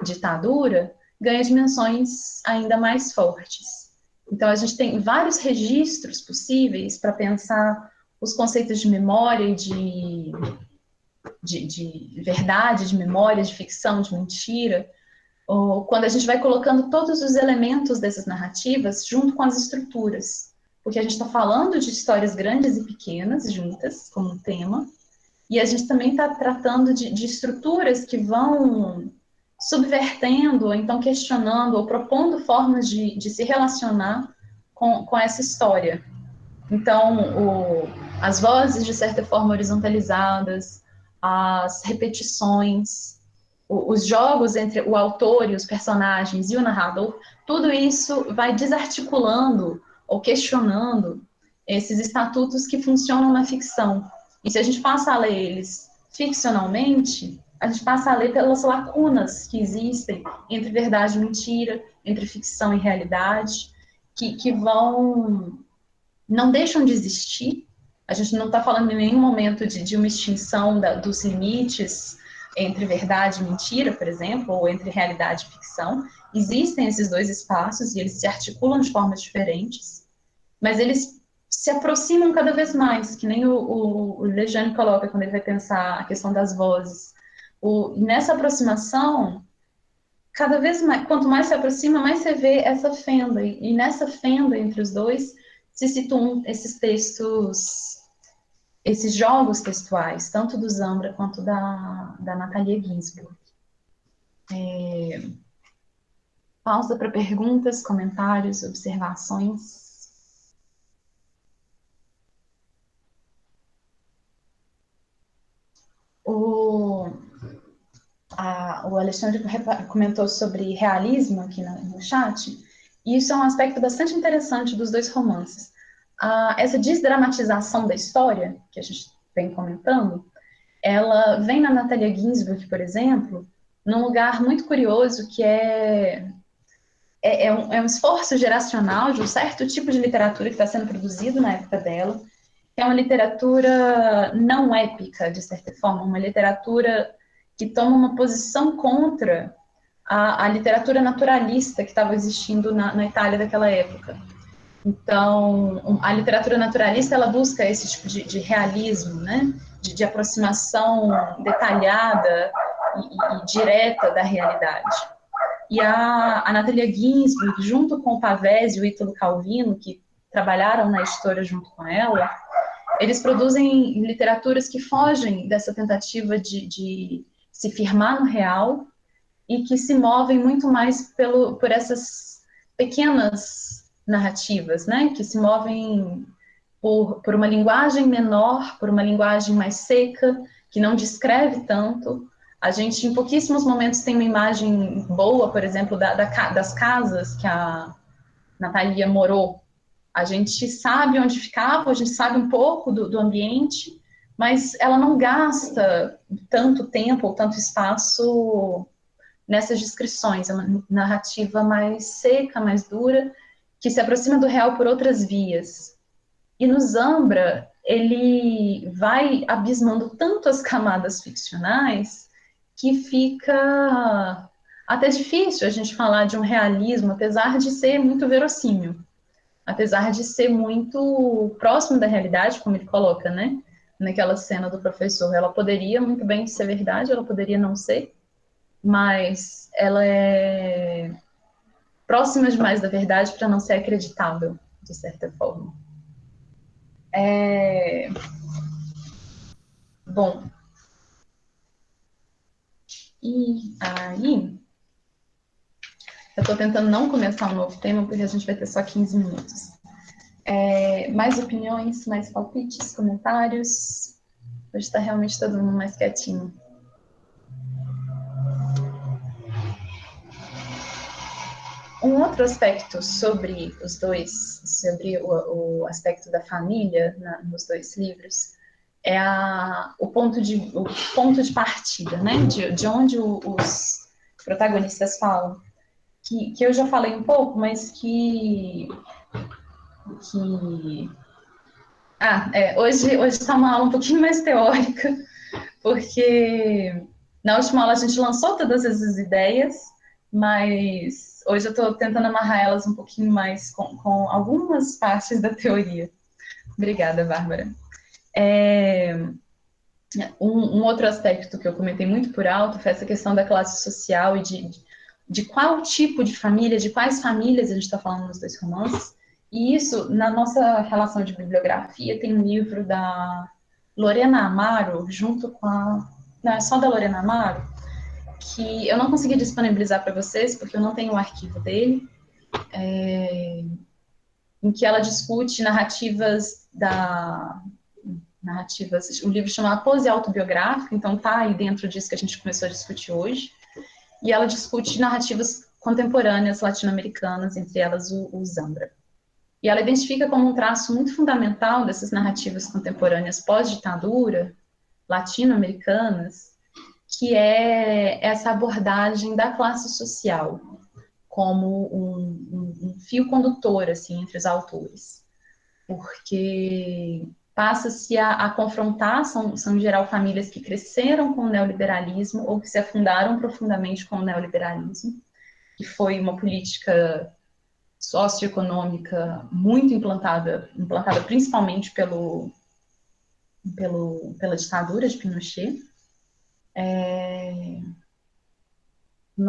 ditadura, ganha dimensões ainda mais fortes. Então, a gente tem vários registros possíveis para pensar os conceitos de memória e de verdade, de memória, de ficção, de mentira, ou quando a gente vai colocando todos os elementos dessas narrativas junto com as estruturas. Porque a gente está falando de histórias grandes e pequenas juntas, como um tema, e a gente também está tratando de estruturas que vão subvertendo, ou então questionando, ou propondo formas de se relacionar com essa história. Então, as vozes, de certa forma, horizontalizadas, as repetições, os jogos entre o autor e os personagens e o narrador, tudo isso vai desarticulando ou questionando esses estatutos que funcionam na ficção. E se a gente passa a ler eles ficcionalmente, a gente passa a ler pelas lacunas que existem entre verdade e mentira, entre ficção e realidade, que não deixam de existir. A gente não está falando em nenhum momento de uma extinção dos limites entre verdade e mentira, por exemplo, ou entre realidade e ficção. Existem esses dois espaços e eles se articulam de formas diferentes, mas eles se aproximam cada vez mais, que nem o Lejane coloca quando ele vai pensar a questão das vozes. Nessa aproximação, cada vez mais, quanto mais se aproxima, mais você vê essa fenda, e nessa fenda entre os dois se situam esses textos, esses jogos textuais, tanto do Zambra quanto da Natalia Ginzburg. Pausa para perguntas, comentários, observações. O Alexandre comentou sobre realismo aqui no chat, e isso é um aspecto bastante interessante dos dois romances. Essa desdramatização da história, que a gente vem comentando, ela vem na Natalia Ginzburg, por exemplo, num lugar muito curioso, que é um esforço geracional de um certo tipo de literatura que está sendo produzido na época dela, que é uma literatura não épica, de certa forma, uma literatura que toma uma posição contra a literatura naturalista que estava existindo na Itália daquela época. Então, a literatura naturalista, ela busca esse tipo de realismo, né? De aproximação detalhada e direta da realidade. E a Natalia Ginsburg, junto com o Pavese e o Ítalo Calvino, que trabalharam na editora junto com ela, eles produzem literaturas que fogem dessa tentativa de se firmar no real e que se movem muito mais por essas pequenas narrativas, né? Que se movem por uma linguagem menor, por uma linguagem mais seca, que não descreve tanto. A gente, em pouquíssimos momentos, tem uma imagem boa, por exemplo, das casas que a Natalia morou. A gente sabe onde ficava, a gente sabe um pouco do ambiente, mas ela não gasta tanto tempo ou tanto espaço nessas descrições. É uma narrativa mais seca, mais dura, que se aproxima do real por outras vias. E no Zambra, ele vai abismando tanto as camadas ficcionais que fica até difícil a gente falar de um realismo, apesar de ser muito verossímil, apesar de ser muito próximo da realidade, como ele coloca, né? Naquela cena do professor. Ela poderia muito bem ser verdade, ela poderia não ser, mas ela é próxima demais da verdade para não ser acreditável, de certa forma. Bom, e aí, eu estou tentando não começar um novo tema, porque a gente vai ter só 15 minutos. Mais opiniões, mais palpites, comentários? Hoje está realmente todo mundo mais quietinho. Um outro aspecto sobre os dois, sobre o aspecto da família nos dois livros, é o ponto de partida, né? De onde os protagonistas falam. Que eu já falei um pouco, mas hoje está uma aula um pouquinho mais teórica, porque na última aula a gente lançou todas essas ideias, mas hoje eu estou tentando amarrar elas um pouquinho mais com algumas partes da teoria. Obrigada, Bárbara. Um outro aspecto que eu comentei muito por alto foi essa questão da classe social e de qual tipo de família, de quais famílias a gente está falando nos dois romances. E isso, na nossa relação de bibliografia, tem um livro da Lorena Amaro, junto com não, é só da Lorena Amaro, que eu não consegui disponibilizar para vocês, porque eu não tenho o arquivo dele, em que ela discute narrativas, o livro chama A Pose Autobiográfica, então tá aí dentro disso que a gente começou a discutir hoje, e ela discute narrativas contemporâneas latino-americanas, entre elas o Zambra. E ela identifica como um traço muito fundamental dessas narrativas contemporâneas pós-ditadura, latino-americanas, que é essa abordagem da classe social como um fio condutor assim, entre os autores. Porque passa-se a confrontar, são em geral famílias que cresceram com o neoliberalismo ou que se afundaram profundamente com o neoliberalismo, que foi uma política socioeconômica muito implantada principalmente pela ditadura de Pinochet. O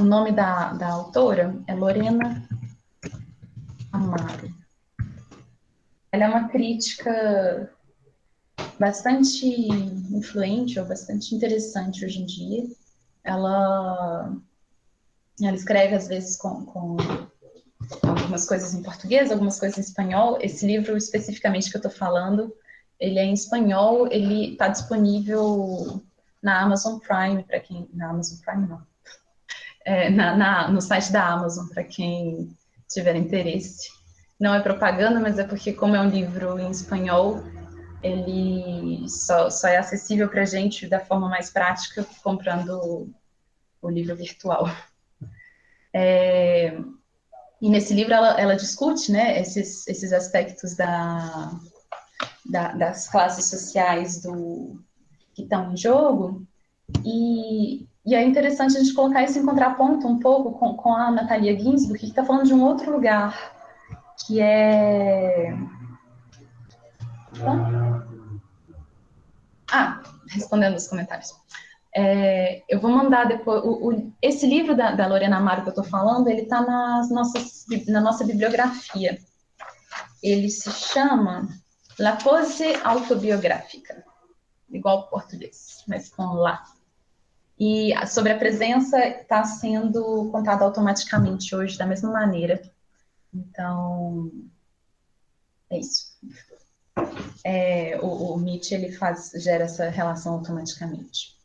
nome da autora é Lorena Amaro. Ela é uma crítica bastante influente ou bastante interessante hoje em dia. Ela escreve, às vezes, com algumas coisas em português, algumas coisas em espanhol. Esse livro, especificamente, que eu estou falando, ele é em espanhol, ele está disponível na Amazon Prime, para quem... Na Amazon Prime, não. No site da Amazon, para quem tiver interesse. Não é propaganda, mas é porque, como é um livro em espanhol, ele só é acessível para a gente da forma mais prática, comprando o livro virtual. E nesse livro ela discute, né, esses aspectos das classes sociais que estão em jogo, e é interessante a gente colocar isso em contraponto um pouco com a Natalia Ginzburg, que está falando de um outro lugar, que é... respondendo os comentários. Eu vou mandar depois... esse livro da Lorena Amaro que eu estou falando, ele está na nossa bibliografia. Ele se chama La Pose Autobiográfica, igual português, mas com lá. E sobre a presença está sendo contada automaticamente hoje, da mesma maneira. Então, é isso. O Meet, ele gera essa relação automaticamente.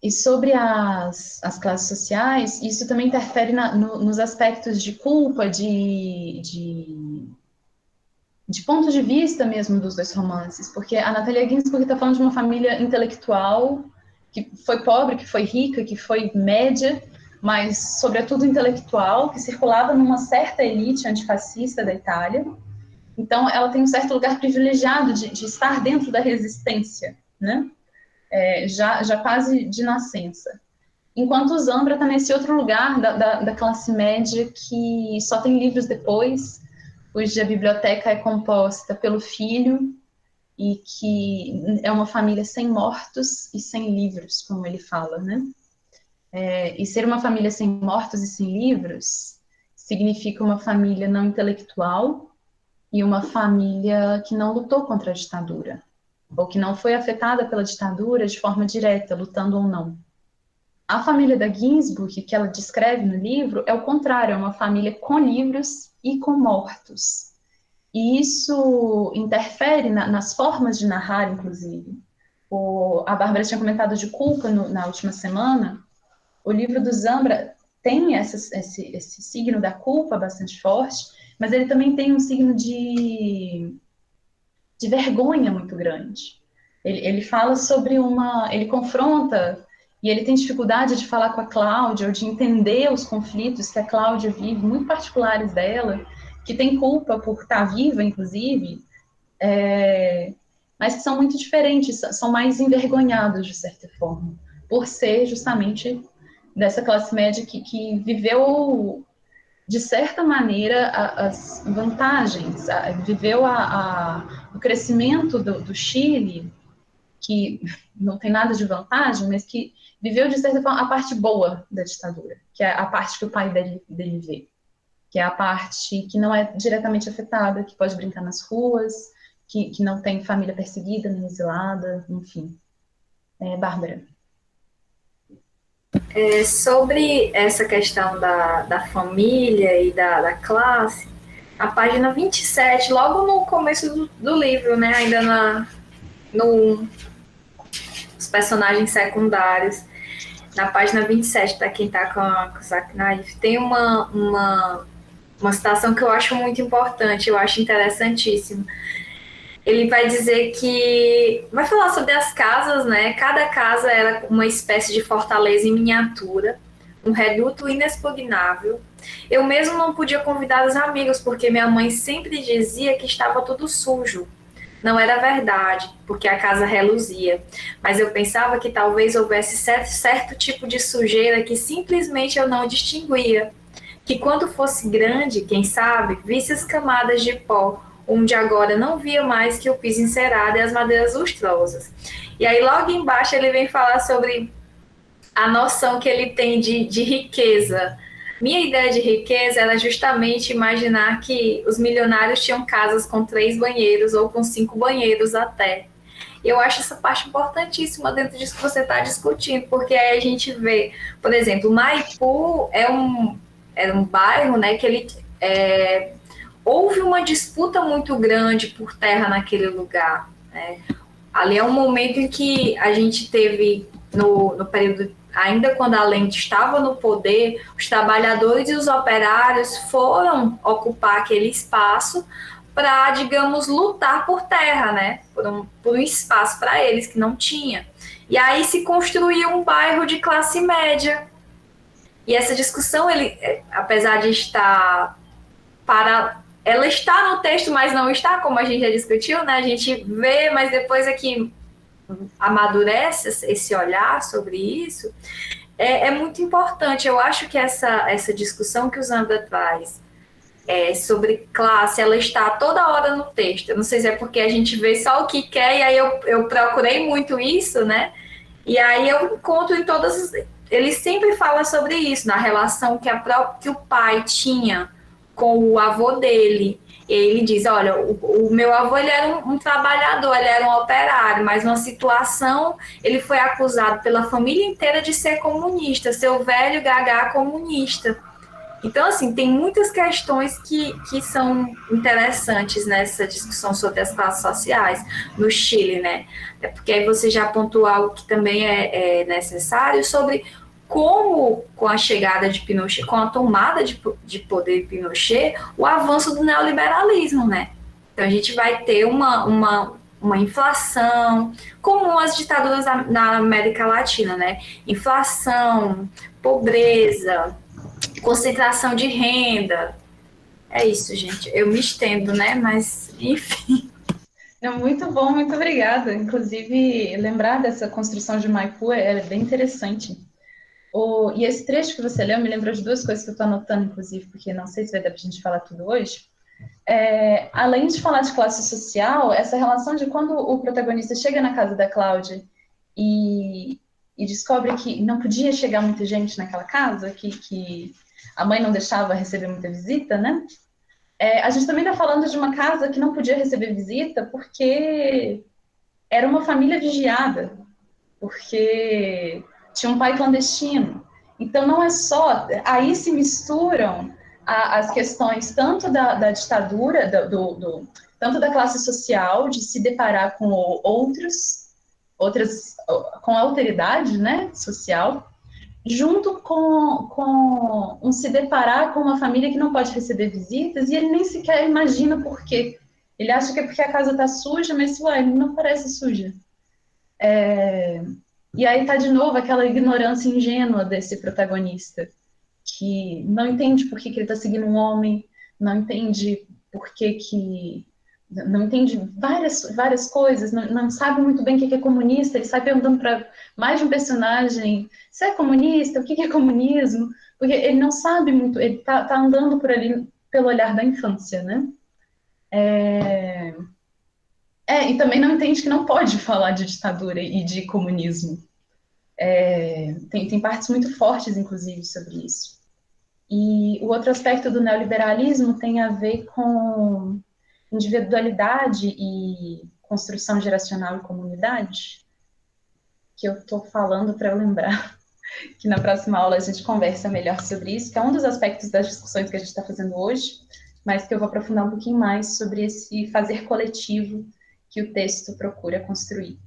E sobre as classes sociais, isso também interfere nos aspectos de culpa, de ponto de vista mesmo dos dois romances, porque a Natalia Ginzburg está falando de uma família intelectual, que foi pobre, que foi rica, que foi média, mas sobretudo intelectual, que circulava numa certa elite antifascista da Itália. Então ela tem um certo lugar privilegiado de estar dentro da resistência, né? Já quase de nascença. Enquanto o Zambra está nesse outro lugar da classe média que só tem livros depois, cuja biblioteca é composta pelo filho e que é uma família sem mortos e sem livros, como ele fala, né? E ser uma família sem mortos e sem livros significa uma família não intelectual e uma família que não lutou contra a ditadura, ou que não foi afetada pela ditadura de forma direta, lutando ou não. A família da Ginzburg, que ela descreve no livro, é o contrário, é uma família com livros e com mortos. E isso interfere nas formas de narrar, inclusive. A Bárbara tinha comentado de culpa na última semana. O livro do Zambra tem esse signo da culpa bastante forte, mas ele também tem um signo de vergonha muito grande. Ele fala sobre ele confronta, e ele tem dificuldade de falar com a Cláudia, ou de entender os conflitos que a Cláudia vive, muito particulares dela, que tem culpa por estar viva, inclusive, mas que são muito diferentes, são mais envergonhados, de certa forma, por ser justamente dessa classe média que viveu, de certa maneira, as vantagens, viveu o crescimento do Chile, que não tem nada de vantagem, mas que viveu, de certa forma, a parte boa da ditadura, que é a parte que o pai dele vê, que é a parte que não é diretamente afetada, que pode brincar nas ruas, que não tem família perseguida, nem exilada, enfim. Bárbara. Sobre essa questão da família e da classe, a página 27, logo no começo do livro, né, ainda os personagens secundários, na página 27, para quem está com o Zaki Naif, tem uma citação que eu acho muito importante, eu acho interessantíssimo. Ele vai dizer que... vai falar sobre as casas, né? Cada casa era uma espécie de fortaleza em miniatura, um reduto inexpugnável. Eu mesmo não podia convidar os amigos, porque minha mãe sempre dizia que estava tudo sujo. Não era verdade, porque a casa reluzia. Mas eu pensava que talvez houvesse certo tipo de sujeira que simplesmente eu não distinguia. Que quando fosse grande, quem sabe, visse as camadas de pó, onde agora não via mais que o piso encerado e as madeiras lustrosas. E aí logo embaixo ele vem falar sobre a noção que ele tem de riqueza. Minha ideia de riqueza era justamente imaginar que os milionários tinham casas com 3 banheiros ou com 5 banheiros até. Eu acho essa parte importantíssima dentro disso que você está discutindo, porque aí a gente vê, por exemplo, Maipu era um bairro, né, que ele... houve uma disputa muito grande por terra naquele lugar, né? Ali é um momento em que a gente teve, no período, ainda quando a Allende estava no poder, os trabalhadores e os operários foram ocupar aquele espaço para, digamos, lutar por terra, né? Por um espaço para eles que não tinha. E aí se construiu um bairro de classe média. E essa discussão, apesar de estar ela está no texto, mas não está, como a gente já discutiu, né? A gente vê, mas depois é que amadurece esse olhar sobre isso. É muito importante. Eu acho que essa discussão que o Zambra traz sobre classe, ela está toda hora no texto. Eu não sei se é porque a gente vê só o que quer, e aí eu procurei muito isso, né? E aí eu encontro em todas. Ele sempre fala sobre isso, na relação que o pai tinha com o avô dele. Ele diz, olha, o meu avô ele era um trabalhador, ele era um operário, mas numa situação ele foi acusado pela família inteira de ser comunista, ser o velho gagá comunista. Então, assim, tem muitas questões que são interessantes nessa discussão sobre as classes sociais no Chile, né? É porque aí você já pontuou algo que também é necessário sobre como, com a chegada de Pinochet, com a tomada de poder de Pinochet, o avanço do neoliberalismo, né? Então, a gente vai ter uma inflação, como as ditaduras na América Latina, né? Inflação, pobreza, concentração de renda. É isso, gente. Eu me estendo, né? Mas, enfim. Não, muito bom, muito obrigada. Inclusive, lembrar dessa construção de Maipu é bem interessante. E esse trecho que você leu me lembrou de duas coisas que eu estou anotando, inclusive, porque não sei se vai dar para a gente falar tudo hoje. Além de falar de classe social, essa relação de quando o protagonista chega na casa da Cláudia e descobre que não podia chegar muita gente naquela casa, que a mãe não deixava receber muita visita, né? A gente também está falando de uma casa que não podia receber visita porque era uma família vigiada, porque tinha um pai clandestino. Então, não é só... Aí se misturam as questões tanto da ditadura, tanto da classe social, de se deparar com outras com a alteridade, né, social, junto com se deparar com uma família que não pode receber visitas e ele nem sequer imagina por quê. Ele acha que é porque a casa está suja, mas ué, não parece suja. E aí tá de novo aquela ignorância ingênua desse protagonista, que não entende por que ele está seguindo um homem, não entende por que não entende várias coisas, não sabe muito bem o que é comunista, ele sai perguntando para mais de um personagem, você é comunista? O que é comunismo? Porque ele não sabe muito, ele tá andando por ali pelo olhar da infância, né? E também não entende que não pode falar de ditadura e de comunismo. Tem partes muito fortes, inclusive, sobre isso. E o outro aspecto do neoliberalismo tem a ver com individualidade e construção geracional e comunidade, que eu estou falando para eu lembrar que na próxima aula a gente conversa melhor sobre isso, que é um dos aspectos das discussões que a gente está fazendo hoje, mas que eu vou aprofundar um pouquinho mais sobre esse fazer coletivo que o texto procura construir.